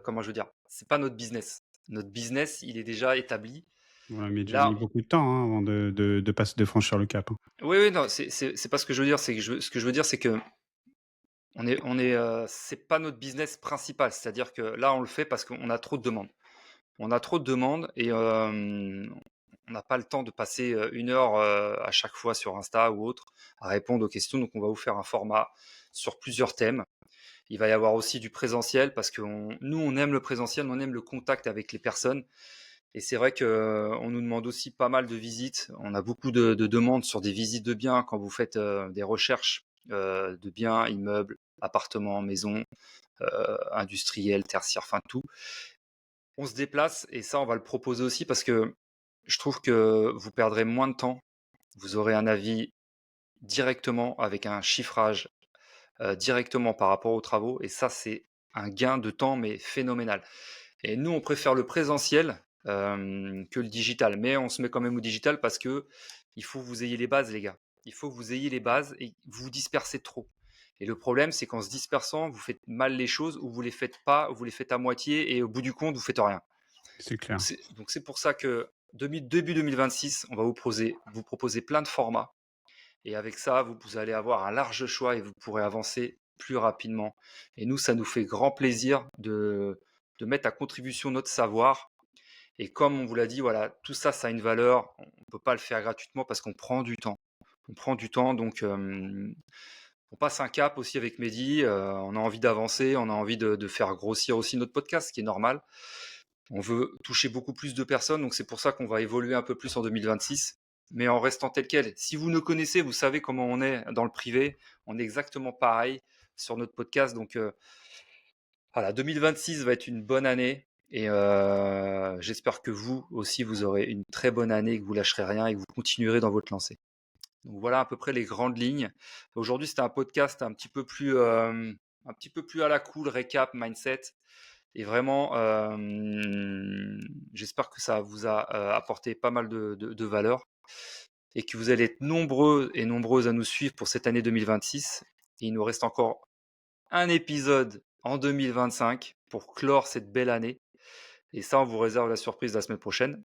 Comment je veux dire? C'est pas notre business. Notre business, il est déjà établi. Voilà, mais j'ai mis Là, beaucoup de temps, hein, avant de franchir le cap, hein. oui, oui, non, c'est pas ce que je veux dire. Ce que je veux dire, c'est que c'est pas notre business principal. C'est-à-dire que là, on le fait parce qu'on a trop de demandes. On a trop de demandes et on n'a pas le temps de passer 1 heure à chaque fois sur Insta ou autre à répondre aux questions. Donc, on va vous faire un format sur plusieurs thèmes. Il va y avoir aussi du présentiel parce que nous, on aime le présentiel, on aime le contact avec les personnes. Et c'est vrai qu'on nous demande aussi pas mal de visites. On a beaucoup de demandes sur des visites de biens quand vous faites des recherches de biens, immeubles, appartements, maisons, industriels, tertiaires, enfin tout. On se déplace et ça, on va le proposer aussi parce que je trouve que vous perdrez moins de temps. Vous aurez un avis directement avec un chiffrage directement par rapport aux travaux. Et ça, c'est un gain de temps, mais phénoménal. Et nous, on préfère le présentiel que le digital. Mais on se met quand même au digital parce que il faut que vous ayez les bases, les gars. Il faut que vous ayez les bases et vous vous dispersez trop. Et le problème, c'est qu'en se dispersant, vous faites mal les choses ou vous les faites pas, ou vous les faites à moitié et au bout du compte, vous faites rien. C'est Donc clair. c'est pour ça que début 2026, on va vous proposer plein de formats. Et avec ça, vous allez avoir un large choix et vous pourrez avancer plus rapidement. Et nous, ça nous fait grand plaisir de mettre à contribution notre savoir. Et comme on vous l'a dit, voilà, tout ça, ça a une valeur. On ne peut pas le faire gratuitement parce qu'on prend du temps. On prend du temps, donc on passe un cap aussi avec Mehdi. On a envie d'avancer, on a envie de faire grossir aussi notre podcast, ce qui est normal. On veut toucher beaucoup plus de personnes, donc c'est pour ça qu'on va évoluer un peu plus en 2026, mais en restant tel quel. Si vous nous connaissez, vous savez comment on est dans le privé. On est exactement pareil sur notre podcast. Donc voilà, 2026 va être une bonne année. Et j'espère que vous aussi, vous aurez une très bonne année, que vous lâcherez rien et que vous continuerez dans votre lancée. Donc voilà à peu près les grandes lignes. Aujourd'hui, c'était un podcast un petit peu plus à la cool, récap, mindset. Et vraiment, j'espère que ça vous a apporté pas mal de valeur et que vous allez être nombreux et nombreuses à nous suivre pour cette année 2026. Et il nous reste encore un épisode en 2025 pour clore cette belle année. Et ça, on vous réserve la surprise la semaine prochaine.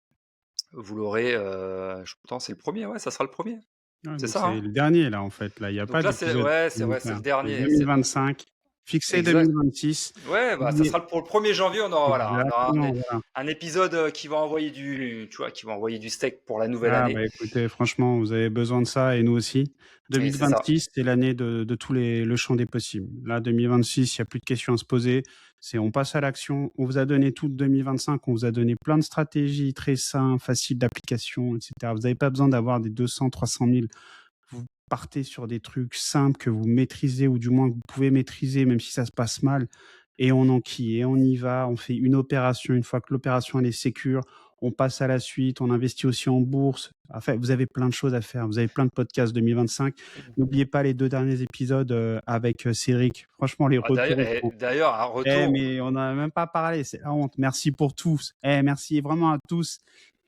Vous l'aurez, je pense, c'est le premier, ouais, ça sera le premier. Ouais, C'est donc ça, c'est hein? le dernier là, en fait, là, il y a Donc pas là, d'épisode ouais, c'est vrai, c'est le supplémentaire. C'est dernier. 2025, fixé Exact. 2026. Ouais, bah, ça Mais sera pour le 1er janvier, on aura, voilà, on aura exactement, voilà. un épisode qui va envoyer tu vois, qui va envoyer du steak pour la nouvelle Ah année. bah, écoutez, franchement, vous avez besoin de ça et nous aussi. Et c'est ça. 2026, c'est l'année de tous le champ des possibles. Là, 2026, il y a plus de questions à se poser. C'est on passe à l'action. On vous a donné tout 2025. On vous a donné plein de stratégies très simples, faciles d'application, etc. Vous n'avez pas besoin d'avoir des 200, 300 000. Vous partez sur des trucs simples que vous maîtrisez ou du moins que vous pouvez maîtriser, même si ça se passe mal. Et on enquille et on y va. On fait une opération. Une fois que l'opération elle est sécure, on passe à la suite. On investit aussi en bourse. Enfin, vous avez plein de choses à faire. Vous avez plein de podcasts 2025. N'oubliez pas les 2 derniers épisodes avec Cédric. Franchement, les Ah, d'ailleurs, retours sont... un retour. Mais on n'en a même pas parlé. C'est la honte. Merci pour tous. Merci vraiment à tous.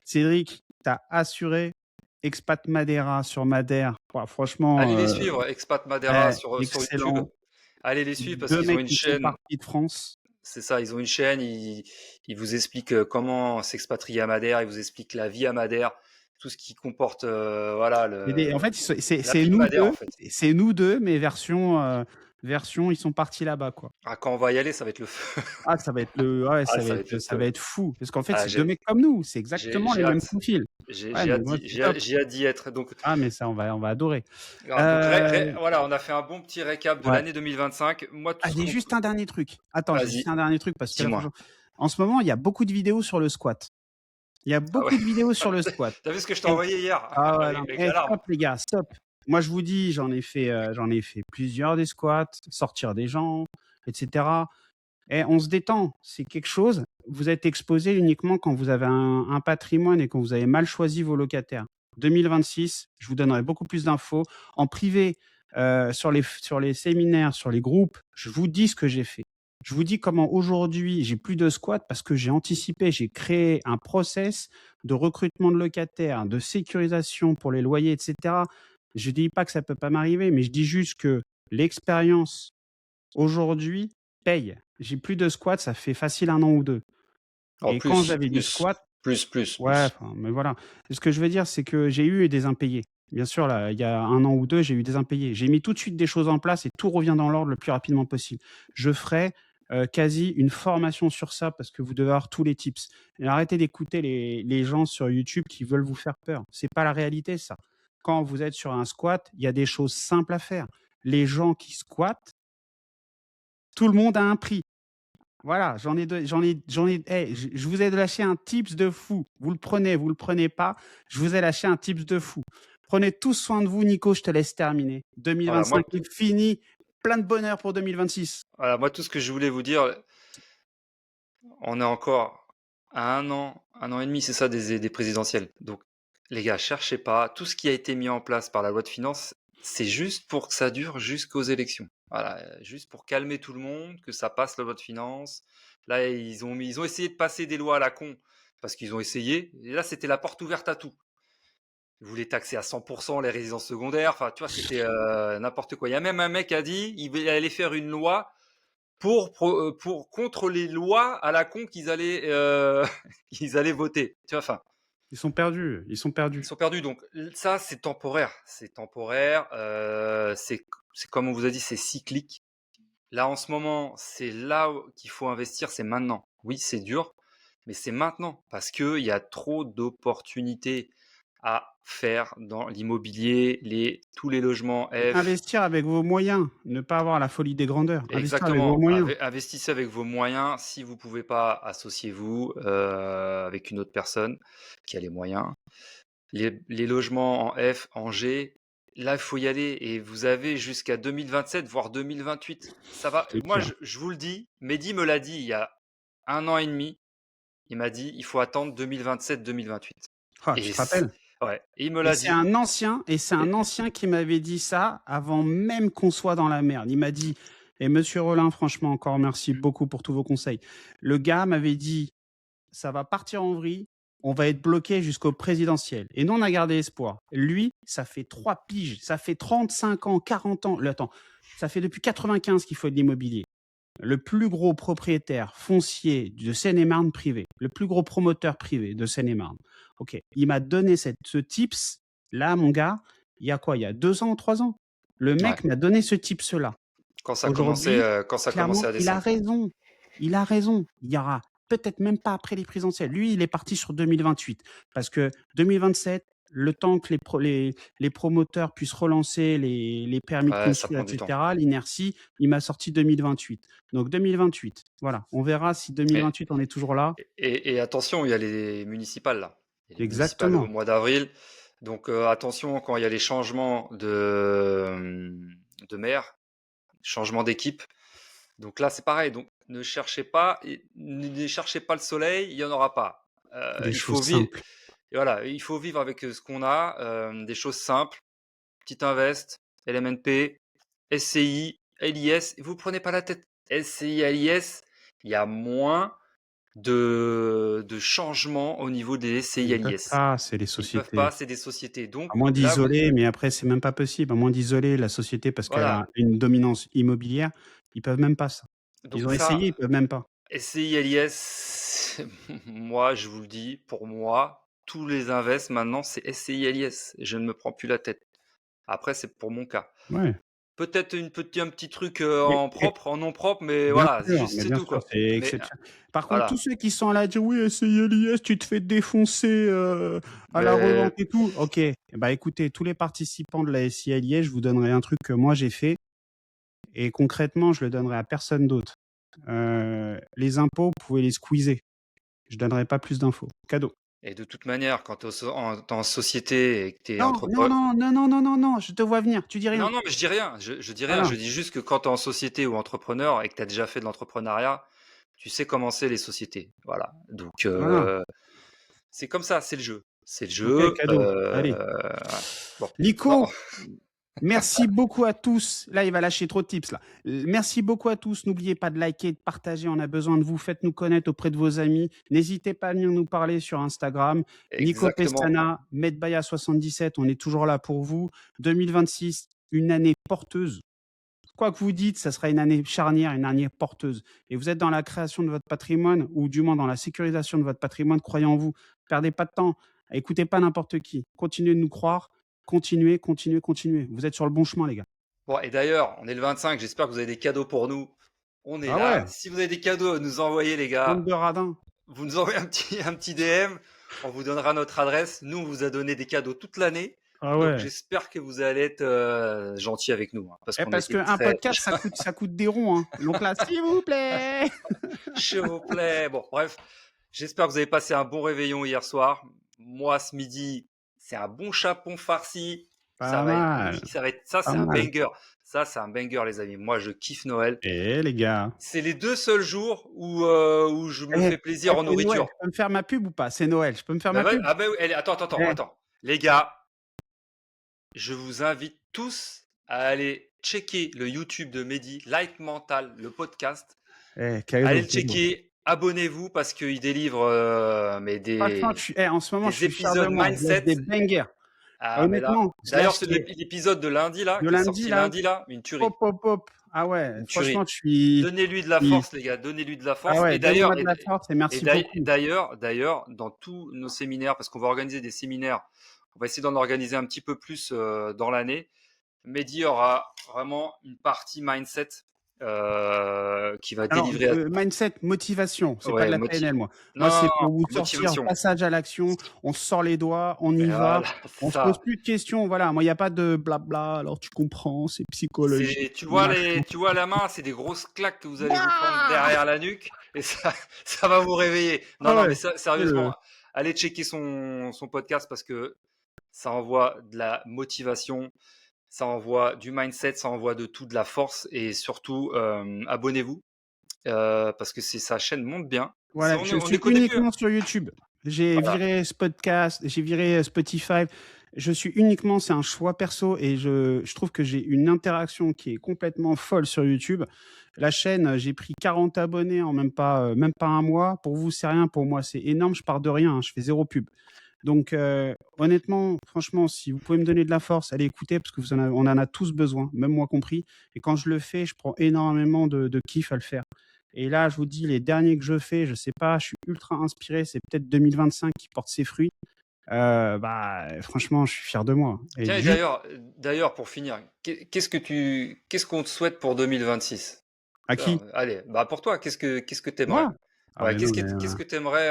Cédric, tu as assuré Expat Madeira sur Madère. Ouah, franchement, Allez les suivre, Expat Madeira sur YouTube. excellent. Allez les suivre parce 2 qu'ils ont mecs une qui sont chaîne. partis de France. C'est ça, ils ont une chaîne, ils vous expliquent comment s'expatrier à Madère, ils vous expliquent la vie à Madère, tout ce qui comporte, voilà, En fait, la vie de Madère en fait. c'est nous deux, mais version, ils sont partis là-bas, quoi. Ah, quand on va y aller, ça va être le feu. Ah, ouais, Ah, ça va être le ça feu. va être fou. Parce qu'en fait, Ah, c'est 2 mecs comme nous. C'est exactement les j'ai mêmes hâte. profils. Ouais, J'ai mais hâte moi, c'est top. j'ai hâte d'y être. Donc, Ah, mais ça, on va adorer. voilà, on a fait un bon petit récap de Ouais. l'année 2025. Moi, tout Ah, ce j'ai qu'on juste un dernier truc. Attends, j'ai juste Vas-y, un dernier truc parce que là, dis-moi. franchement, en ce moment, il y a beaucoup de vidéos sur le squat. Il y a Ah ouais. beaucoup de vidéos sur le squat. T'as vu ce que je t'ai Et envoyé hier ah ouais, non, avec mais l'alarme? stop les gars, stop. Moi, je vous dis, j'en ai fait plusieurs des squats, sortir des gens, etc. Et on se détend. C'est quelque chose. Vous êtes exposé uniquement quand vous avez un patrimoine et quand vous avez mal choisi vos locataires. 2026, je vous donnerai beaucoup plus d'infos. En privé, sur les séminaires, sur les groupes, je vous dis ce que j'ai fait. Je vous dis comment aujourd'hui j'ai plus de squats parce que j'ai anticipé, j'ai créé un process de recrutement de locataires, de sécurisation pour les loyers, etc. Je dis pas que ça peut pas m'arriver, mais je dis juste que l'expérience aujourd'hui paye. J'ai plus de squats, ça fait facile 1 an ou 2. En Et quand plus, j'avais des squats, ouais, plus. enfin, mais voilà. Ce que je veux dire, c'est que j'ai eu des impayés. Bien sûr, là, il y a 1 an ou 2, j'ai eu des impayés. J'ai mis tout de suite des choses en place et tout revient dans l'ordre le plus rapidement possible. Je ferai, quasi une formation sur ça parce que vous devez avoir tous les tips. Et arrêtez d'écouter les gens sur YouTube qui veulent vous faire peur. C'est pas la réalité, ça. Quand vous êtes sur un squat, il y a des choses simples à faire. Les gens qui squattent, tout le monde a un prix. Voilà, je vous ai lâché un tips de fou. Vous le prenez pas. Je vous ai lâché un tips de fou. Prenez tous soin de vous, Nico. Je te laisse terminer. Voilà, 2025 est fini. Plein de bonheur pour 2026. voilà, moi, tout ce que je voulais vous dire, on est encore à 1 an et demi, c'est ça, des présidentielles. Donc, les gars, cherchez pas. Tout ce qui a été mis en place par la loi de finances, c'est juste pour que ça dure jusqu'aux élections. Voilà, juste pour calmer tout le monde, que ça passe la loi de finances. Là, ils ont essayé de passer des lois à la con parce qu'ils ont essayé. Et là, c'était la porte ouverte à tout. Ils voulaient taxer à 100% les résidences secondaires. Enfin, tu vois, c'était n'importe quoi. Il y a même un mec qui a dit il allait faire une loi pour contre les lois à la con qu'ils allaient qu'ils allaient voter. Tu vois, enfin, Ils sont perdus. Ils sont ils perdus. sont perdus. Donc ça, c'est temporaire. C'est temporaire. C'est comme on vous a dit, c'est cyclique. Là, en ce moment, c'est là qu'il faut investir. C'est maintenant. Oui, c'est dur, mais c'est maintenant parce que il y a trop d'opportunités à faire dans l'immobilier, tous les logements F. Investir avec vos moyens. Ne pas avoir la folie des grandeurs. Investir avec vos Exactement. moyens. Investissez avec vos moyens. Si vous pouvez pas, associez-vous avec une autre personne qui a les moyens. Les logements en F, en G, là, il faut y aller. Et vous avez jusqu'à 2027, voire 2028. Ça va. C'est Moi, clair. je vous le dis. Mehdi me l'a dit il y a 1 an et demi. Il m'a dit, il faut attendre 2027-2028. Ah, tu Et te rappelles? ouais, il me l'a dit. C'est un ancien qui m'avait dit ça avant même qu'on soit dans la merde. Il m'a dit, et monsieur Rollin, franchement, encore merci beaucoup pour tous vos conseils. Le gars m'avait dit, ça va partir en vrille, on va être bloqué jusqu'au présidentiel. Et nous, on a gardé espoir. Lui, ça fait 3 piges, ça fait 35 ans, 40 ans. Attends, ça fait depuis 95 qu'il faut de l'immobilier. Le plus gros propriétaire foncier de Seine-et-Marne privé, le plus gros promoteur privé de Seine-et-Marne. Ok, il m'a donné ce tips. Là, mon gars, il y a quoi? Il y a 2 ans ou 3 ans. Le Ouais. mec m'a donné ce tips-là. Aujourd'hui, Quand ça commençait clairement, à il a descendre. raison. Il a raison. Il y aura peut-être même pas après les présidentielles. Lui, il est parti sur 2028. Parce que 2027, le temps que les promoteurs puissent relancer les permis de Ouais, ça construire, prend du temps. etc., l'inertie, il m'a sorti 2028. Donc 2028, voilà. On verra si Et, 2028, on est toujours là. et attention, il y a les municipales là. Il y a les municipales au Exactement. mois d'avril. Donc attention quand il y a les changements de maire, changement d'équipe. Donc là, c'est pareil. Donc ne cherchez pas le soleil, il y en aura pas. Des Il choses faut vivre. simples. Voilà, il faut vivre avec ce qu'on a, des choses simples. Petit invest, LMNP, SCI, LIS. Vous prenez pas la tête. SCI, LIS, il y a moins de changement au niveau des Ils peuvent SCI/LIS. pas, c'est les Ils peuvent sociétés. pas, c'est des sociétés. À Donc moins là, vous d'isoler, mais après, c'est même pas possible. À moins d'isoler la société parce qu'elle a voilà, une dominance immobilière, ils peuvent même pas ça. Ils donc ont essayé, ça, ils peuvent même pas. SCI/LIS, moi, je vous le dis, pour moi, tous les invests maintenant, c'est SCI/LIS. Je ne me prends plus la tête. Après, c'est pour mon cas. Ouais. Peut-être un petit truc, Mais en propre, en non propre, mais bien voilà, sûr, juste mais c'est bien tout, sûr, quoi. c'est Mais exceptionnel. Par contre, tous voilà, ceux qui sont là à dire: «Oui, SCI/LIS, tu te fais défoncer, à la mais revente et tout». OK, bah, écoutez, tous les participants de la SCI/LIS, je vous donnerai un truc que moi j'ai fait et concrètement, je le donnerai à personne d'autre. Les impôts, vous pouvez les squeezer. Je donnerai pas plus d'infos. Cadeau. et de toute manière, quand tu en société et que tu es Non, non, non, non, non, non, non, non, je te vois venir, tu dis non, rien. non, mais je dis rien, je dis rien. Voilà. Je dis juste que quand tu es en société ou entrepreneur et que tu as déjà fait de l'entrepreneuriat, tu sais comment c'est les sociétés. Voilà, donc Voilà. c'est comme ça, c'est le jeu. C'est le OK, jeu, cadeau. Allez. voilà. Bon, non, Nico, merci beaucoup à tous. Là, il va lâcher trop de tips là. Merci beaucoup à tous. N'oubliez pas de liker, de partager. On a besoin de vous. Faites-nous connaître auprès de vos amis. N'hésitez pas à venir nous parler sur Instagram. Nico exactement. Pestana, Medbaya77. On est toujours là pour vous. 2026, une année porteuse. Quoi que vous dites, ça sera une année charnière, une année porteuse. Et vous êtes dans la création de votre patrimoine, ou du moins dans la sécurisation de votre patrimoine, croyez en vous. Perdez pas de temps. Écoutez pas n'importe qui. Continuez de nous croire. Continuez, continuez, continuez. Vous êtes sur le bon chemin, les gars. Bon, et d'ailleurs, on est le 25, j'espère que vous avez des cadeaux pour nous. On est Ah là. ouais, Si vous avez des cadeaux à nous envoyer, les bande gars, de radins. vous nous envoyez un petit DM, on vous donnera notre adresse. Nous, on vous a donné des cadeaux toute l'année. Ah Donc, ouais. j'espère que vous allez être gentils avec nous, hein, parce Eh, qu'on a parce été qu'un très, podcast, ça coûte des ronds, hein. Donc là, s'il vous plaît. s'il vous plaît. Bon, bref, j'espère que vous avez passé un bon réveillon hier soir. Moi, ce midi, c'est un bon chapon farci. Ça Pas va être mal, magnifique. Ça va être, ça, pas c'est un mal. banger. Ça, c'est un banger, les amis. Moi, je kiffe Noël. Eh, les gars. C'est les 2 seuls jours où je me fais plaisir en C'est Noël. nourriture. Je peux me faire ma pub ou pas? C'est Noël. Je peux me faire Bah, ma va pub? ah bah, oui, allez, attends, attends, attends, Eh, attends. Les gars, je vous invite tous à aller checker le YouTube de Mehdi, Light Mental, le podcast. Allez cadeau, le cadeau. checker, abonnez-vous parce qu'il délivre mais Franchement, en ce moment, je des suis fier de épisodes moi. Je lâche mindset. des bangers. Ah mais là, Honnêtement, je d'ailleurs lâche c'est des l'épisode de lundi là, de qui est lundi sorti là, lundi là, une tuerie, hop, hop, hop. Ah ouais, une franchement, tuerie. Donnez-lui de la je suis force les gars, donnez-lui de la ah force. ouais, Et d'ailleurs, donnez-moi de la force et et merci beaucoup. d'ailleurs, dans tous nos séminaires, parce qu'on va organiser des séminaires, on va essayer d'en organiser un petit peu plus dans l'année. Mehdi aura vraiment une partie mindset qui va Alors, délivrer. mindset, motivation, c'est pas de Ouais, la PNL, moi. non, Moi, non, c'est non, pour vous sortir, motivation. passage à l'action, on se sort les doigts, on y va, Voilà, c'est on se pose ça. plus de questions, voilà. Moi, il y a pas de blabla, alors tu comprends, c'est psychologique, Tu vois machin. tu vois la main, c'est des grosses claques que vous allez vous prendre Waouh! derrière la nuque et ça, ça va vous réveiller. Non, Ah non, ouais, mais le sérieusement, allez checker son podcast parce que ça envoie de la motivation, ça envoie du mindset, ça envoie de tout, de la force et surtout, abonnez-vous parce que sa chaîne monte bien. voilà, je On est suis qu'au début, hein. uniquement sur YouTube. J'ai Voilà. viré ce podcast, j'ai viré Spotify. Je suis uniquement, c'est un choix perso et je trouve que j'ai une interaction qui est complètement folle sur YouTube. La chaîne, j'ai pris 40 abonnés en même pas un mois. Pour vous, c'est rien. Pour moi, c'est énorme. Je pars de rien, hein. Je fais zéro pub. Donc, honnêtement, franchement, si vous pouvez me donner de la force, allez écouter parce que on en a tous besoin, même moi compris. Et quand je le fais, je prends énormément de kiff à le faire. Et là, je vous dis, les derniers que je fais, je sais pas, je suis ultra inspiré. C'est peut-être 2025 qui porte ses fruits. Bah, franchement, je suis fier de moi. Et Tiens, et juste d'ailleurs, pour finir, qu'est-ce qu'on te souhaite pour 2026? à Alors, qui? allez, bah pour toi, qu'est-ce que t'aimerais? Moi? Ah, Ouais, mais non, mais qu'est-ce que t'aimerais,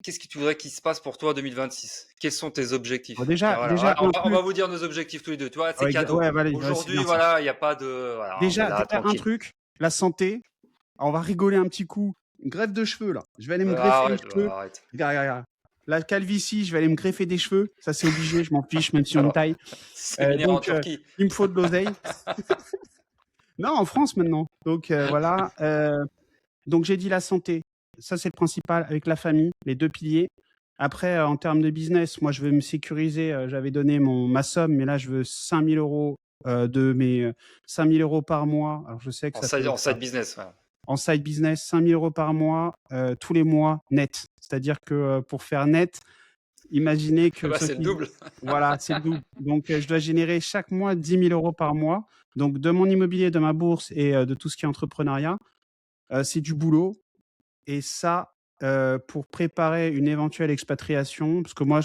qu'est-ce que tu voudrais qu'il se passe pour toi en 2026? Quels sont tes bon, objectifs? Tiens, déjà voilà, un on va truc. vous dire nos objectifs tous les deux. Tu vois, c'est Ouais, cadeau. ouais, allez, ouais, c'est Aujourd'hui, bien ça. voilà, il n'y a pas de, voilà, on est là, Déjà un tranquille. truc, la santé. On va rigoler un petit coup. Une greffe de cheveux, là. Je vais aller me greffer les Arrête, cheveux. arrête. Regarde, regarde, regarde. La calvitie, je vais aller me greffer des cheveux. Ça, c'est obligé. Je m'en fiche, même si on me Alors, taille. séminaire en Donc, Turquie. il me faut de l'oseille. Non, en France maintenant. Donc, voilà. Donc, j'ai dit la santé. Ça, c'est le principal avec la famille, les deux piliers. Après, en termes de business, moi, je veux me sécuriser. J'avais donné ma somme, mais là, je veux 5 000 € de mes 5 000 € par mois. Alors, je sais que En ça fait side business, ouais. en side business, 5 000 € par mois, tous les mois net. C'est-à-dire que pour faire net, imaginez que Bah, ceux c'est le qui... double. Voilà, c'est le double. Donc, je dois générer chaque mois 10 000 € par mois. Donc, de mon immobilier, de ma bourse et de tout ce qui est entrepreneuriat, c'est du boulot. Et ça, pour préparer une éventuelle expatriation, parce que moi,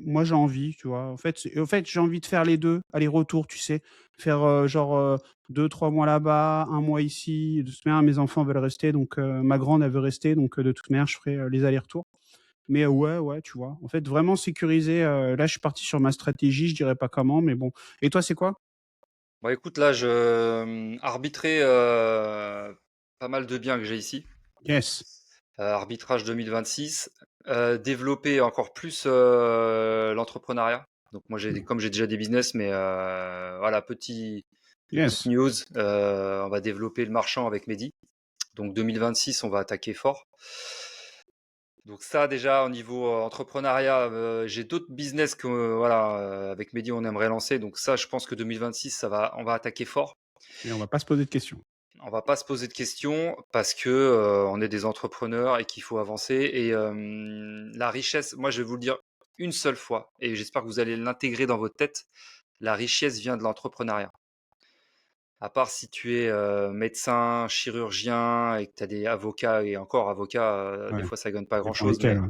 moi j'ai envie, tu vois. En fait, j'ai envie de faire les deux, aller-retour, tu sais. Faire genre 2, 3 mois là-bas, un mois ici. De toute manière, mes enfants veulent rester, donc ma grande, elle veut rester. Donc, de toute manière, je ferai les allers-retours. Mais ouais, tu vois. En fait, vraiment sécuriser. Là, je suis parti sur ma stratégie, je dirais pas comment, mais bon. Et toi, c'est quoi? Bon, écoute, là, je arbitrais pas mal de biens que j'ai ici. Yes. Arbitrage 2026. Développer encore plus l'entrepreneuriat. Donc moi, comme j'ai déjà des business, mais voilà, petite Yes. news. On va développer le marchand avec Mehdi. Donc 2026, on va attaquer fort. Donc ça déjà au niveau entrepreneuriat, j'ai d'autres business que voilà avec Mehdi on aimerait lancer. Donc ça, je pense que 2026, on va attaquer fort. Et on va pas se poser de questions. On va pas se poser de questions parce que on est des entrepreneurs et qu'il faut avancer. Et la richesse, moi je vais vous le dire une seule fois, et j'espère que vous allez l'intégrer dans votre tête. La richesse vient de l'entrepreneuriat. À part si tu es médecin, chirurgien et que tu as des avocats, et encore avocats, des Ouais. fois ça gagne pas Ça dépend grand-chose, lesquels.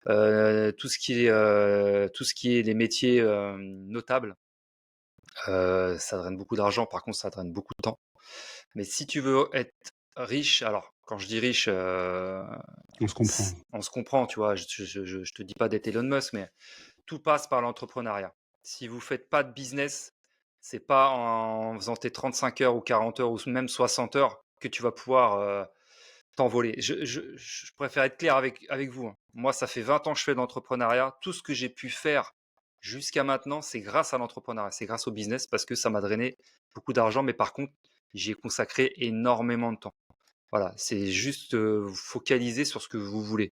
mais Ouais. tout ce qui est les métiers notables, ça draine beaucoup d'argent. Par contre, ça draine beaucoup de temps. Mais si tu veux être riche, alors quand je dis riche, On se comprend. on se comprend, tu vois. Je te dis pas d'être Elon Musk, mais tout passe par l'entrepreneuriat. Si vous faites pas de business, c'est pas en faisant tes 35 heures ou 40 heures ou même 60 heures que tu vas pouvoir t'envoler. Je préfère être clair avec vous, hein. Moi, ça fait 20 ans que je fais de l'entrepreneuriat. Tout ce que j'ai pu faire jusqu'à maintenant, c'est grâce à l'entrepreneuriat, c'est grâce au business parce que ça m'a drainé beaucoup d'argent. Mais par contre, j'y ai consacré énormément de temps. Voilà, c'est juste vous focaliser sur ce que vous voulez.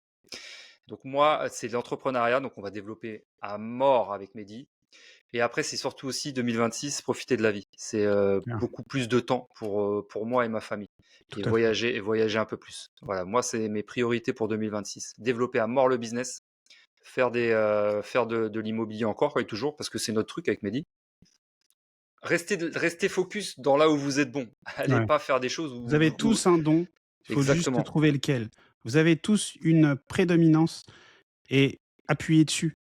Donc moi, c'est l'entrepreneuriat, donc on va développer à mort avec Mehdi. Et après, c'est surtout aussi 2026, profiter de la vie. C'est Bien. beaucoup plus de temps pour moi et ma famille. Tout à fait. Et voyager un peu plus. Voilà, moi, c'est mes priorités pour 2026. Développer à mort le business, faire de l'immobilier encore et toujours, parce que c'est notre truc avec Mehdi. Restez focus dans là où vous êtes bon. Allez Ouais. pas faire des choses Vous avez où... tous un don, il faut juste Exactement. trouver lequel. Vous avez tous une prédominance et appuyez dessus.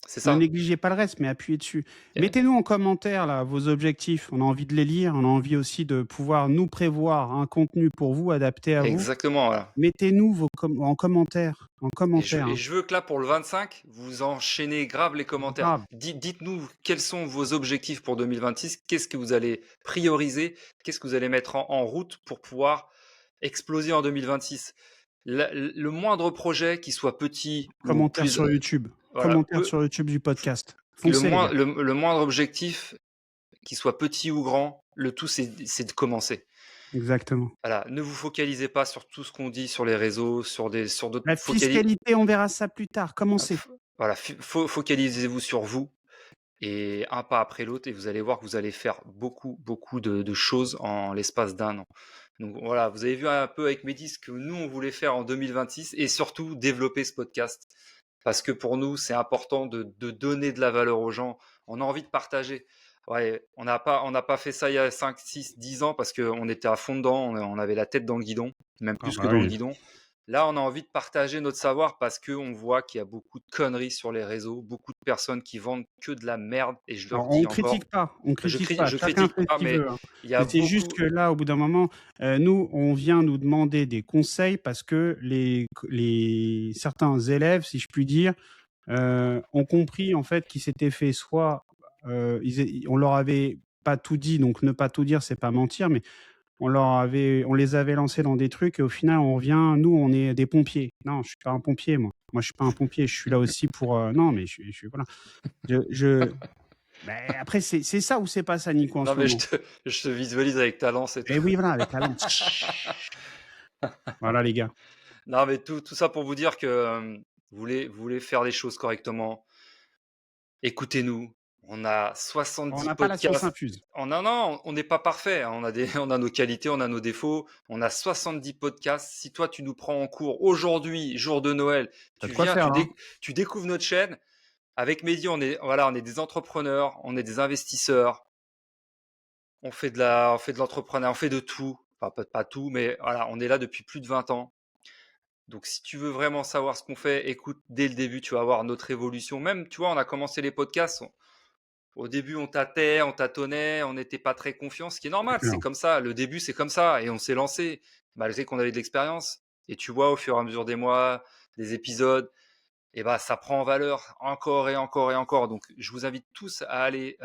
C'est Ne ça. négligez pas le reste, mais appuyez dessus. Et- Mettez-nous en commentaire là vos objectifs. On a envie de les lire. On a envie aussi de pouvoir nous prévoir un contenu pour vous, adapté à vous. Exactement, voilà. Mettez-nous en commentaire. En commentaire, Et hein. je veux que là, pour le 25, vous enchaînez grave les commentaires. Grave. Dites-nous quels sont vos objectifs pour 2026, qu'est-ce que vous allez prioriser, qu'est-ce que vous allez mettre en route pour pouvoir exploser en 2026. Le moindre projet, qui soit petit ou Commentaire plus... sur YouTube. Voilà, Commentaire sur YouTube du podcast. le, Foncez les gars. le moindre objectif, qui soit petit ou grand, le tout, c'est de commencer. Exactement. Voilà, ne vous focalisez pas sur tout ce qu'on dit sur les réseaux, sur d'autres. La fiscalité, on verra ça plus tard. Commencez. Voilà, focalisez-vous sur vous et un pas après l'autre, et vous allez voir que vous allez faire beaucoup de choses en l'espace d'un an. Donc voilà, vous avez vu un peu avec Mehdi ce que nous, on voulait faire en 2026 et surtout développer ce podcast. Parce que pour nous, c'est important de donner de la valeur aux gens. On a envie de partager. Ouais, on n'a pas fait ça il y a 5, 6, 10 ans parce qu'on était à fond dedans, on avait la tête dans le guidon, même Ah plus que bah dans le oui. guidon. Là, on a envie de partager notre savoir parce qu'on voit qu'il y a beaucoup de conneries sur les réseaux, beaucoup de personnes qui vendent que de la merde. Et je leur Alors, on dis critique encore, pas, on critique pas. je Chacun critique fait ce pas, qu'il mais veut, hein. il y a Mais c'est juste beaucoup. que là, au bout d'un moment, nous, on vient nous demander des conseils parce que certains élèves, si je puis dire, ont compris en fait qu'ils s'étaient fait soit on leur avait pas tout dit, donc ne pas tout dire, c'est pas mentir, mais on les avait lancés dans des trucs et au final, on revient, nous, on est des pompiers. Non, je suis pas un pompier, moi. Moi, je suis pas un pompier. Je suis là aussi pour. Non, mais voilà. Je... Ben, après, c'est ça ou c'est pas ça, Nico, en Non, ce mais moment. je te visualise avec ta lance et tout. Et oui, voilà, avec la lance. Voilà, les gars. Non, mais tout ça pour vous dire que vous voulez faire les choses correctement. Écoutez-nous. On a On 70 n'a pas la science podcasts. infuse. Non, on n'est pas parfait, hein. On a nos qualités, on a nos défauts. On a 70 podcasts. Si toi, tu nous prends en cours aujourd'hui, jour de Noël, Tu as tu de quoi viens, faire, hein. tu découvres notre chaîne. Avec Mehdi, on est des entrepreneurs, on est des investisseurs. On fait de l'entrepreneuriat, on fait de tout. Enfin, pas tout, mais voilà, on est là depuis plus de 20 ans. Donc, si tu veux vraiment savoir ce qu'on fait, écoute, dès le début, tu vas voir notre évolution. Même, tu vois, on a commencé les podcasts. Au début, on tâtait, on tâtonnait, on n'était pas très confiant, ce qui est C'est normal, clair. c'est comme ça. Le début, c'est comme ça. Et on s'est lancé, malgré qu'on avait de l'expérience. Et tu vois, au fur et à mesure des mois, des épisodes, et bah, ça prend en valeur encore et encore et encore. Donc, je vous invite tous à aller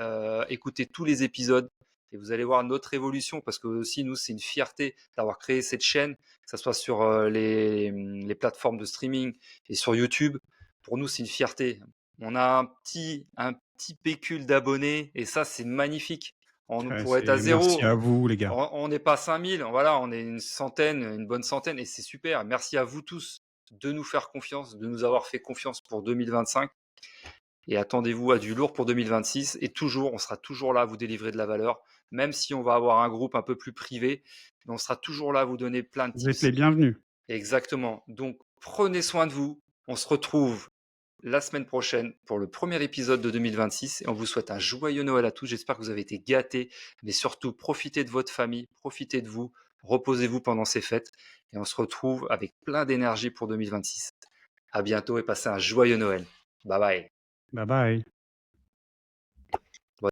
écouter tous les épisodes et vous allez voir notre évolution parce que aussi, nous, c'est une fierté d'avoir créé cette chaîne, que ce soit sur les plateformes de streaming et sur YouTube. Pour nous, c'est une fierté. On a un petit pécule d'abonnés et ça, c'est magnifique. On Ouais, pourrait être à merci à zéro. vous, les gars. On n'est pas 5000, voilà, on est une centaine, une bonne centaine, et c'est super. Merci à vous tous de nous faire confiance, de nous avoir fait confiance pour 2025. Et attendez-vous à du lourd pour 2026. Et toujours, on sera toujours là à vous délivrer de la valeur, même si on va avoir un groupe un peu plus privé, mais on sera toujours là à vous donner plein de Vous êtes les tips. bienvenus. Exactement. Donc, prenez soin de vous. On se retrouve la semaine prochaine pour le premier épisode de 2026 et on vous souhaite un joyeux Noël à tous. J'espère que vous avez été gâtés, mais surtout profitez de votre famille, profitez de vous, reposez-vous pendant ces fêtes et on se retrouve avec plein d'énergie pour 2026. À bientôt et passez un joyeux Noël. Bye bye. Bye bye.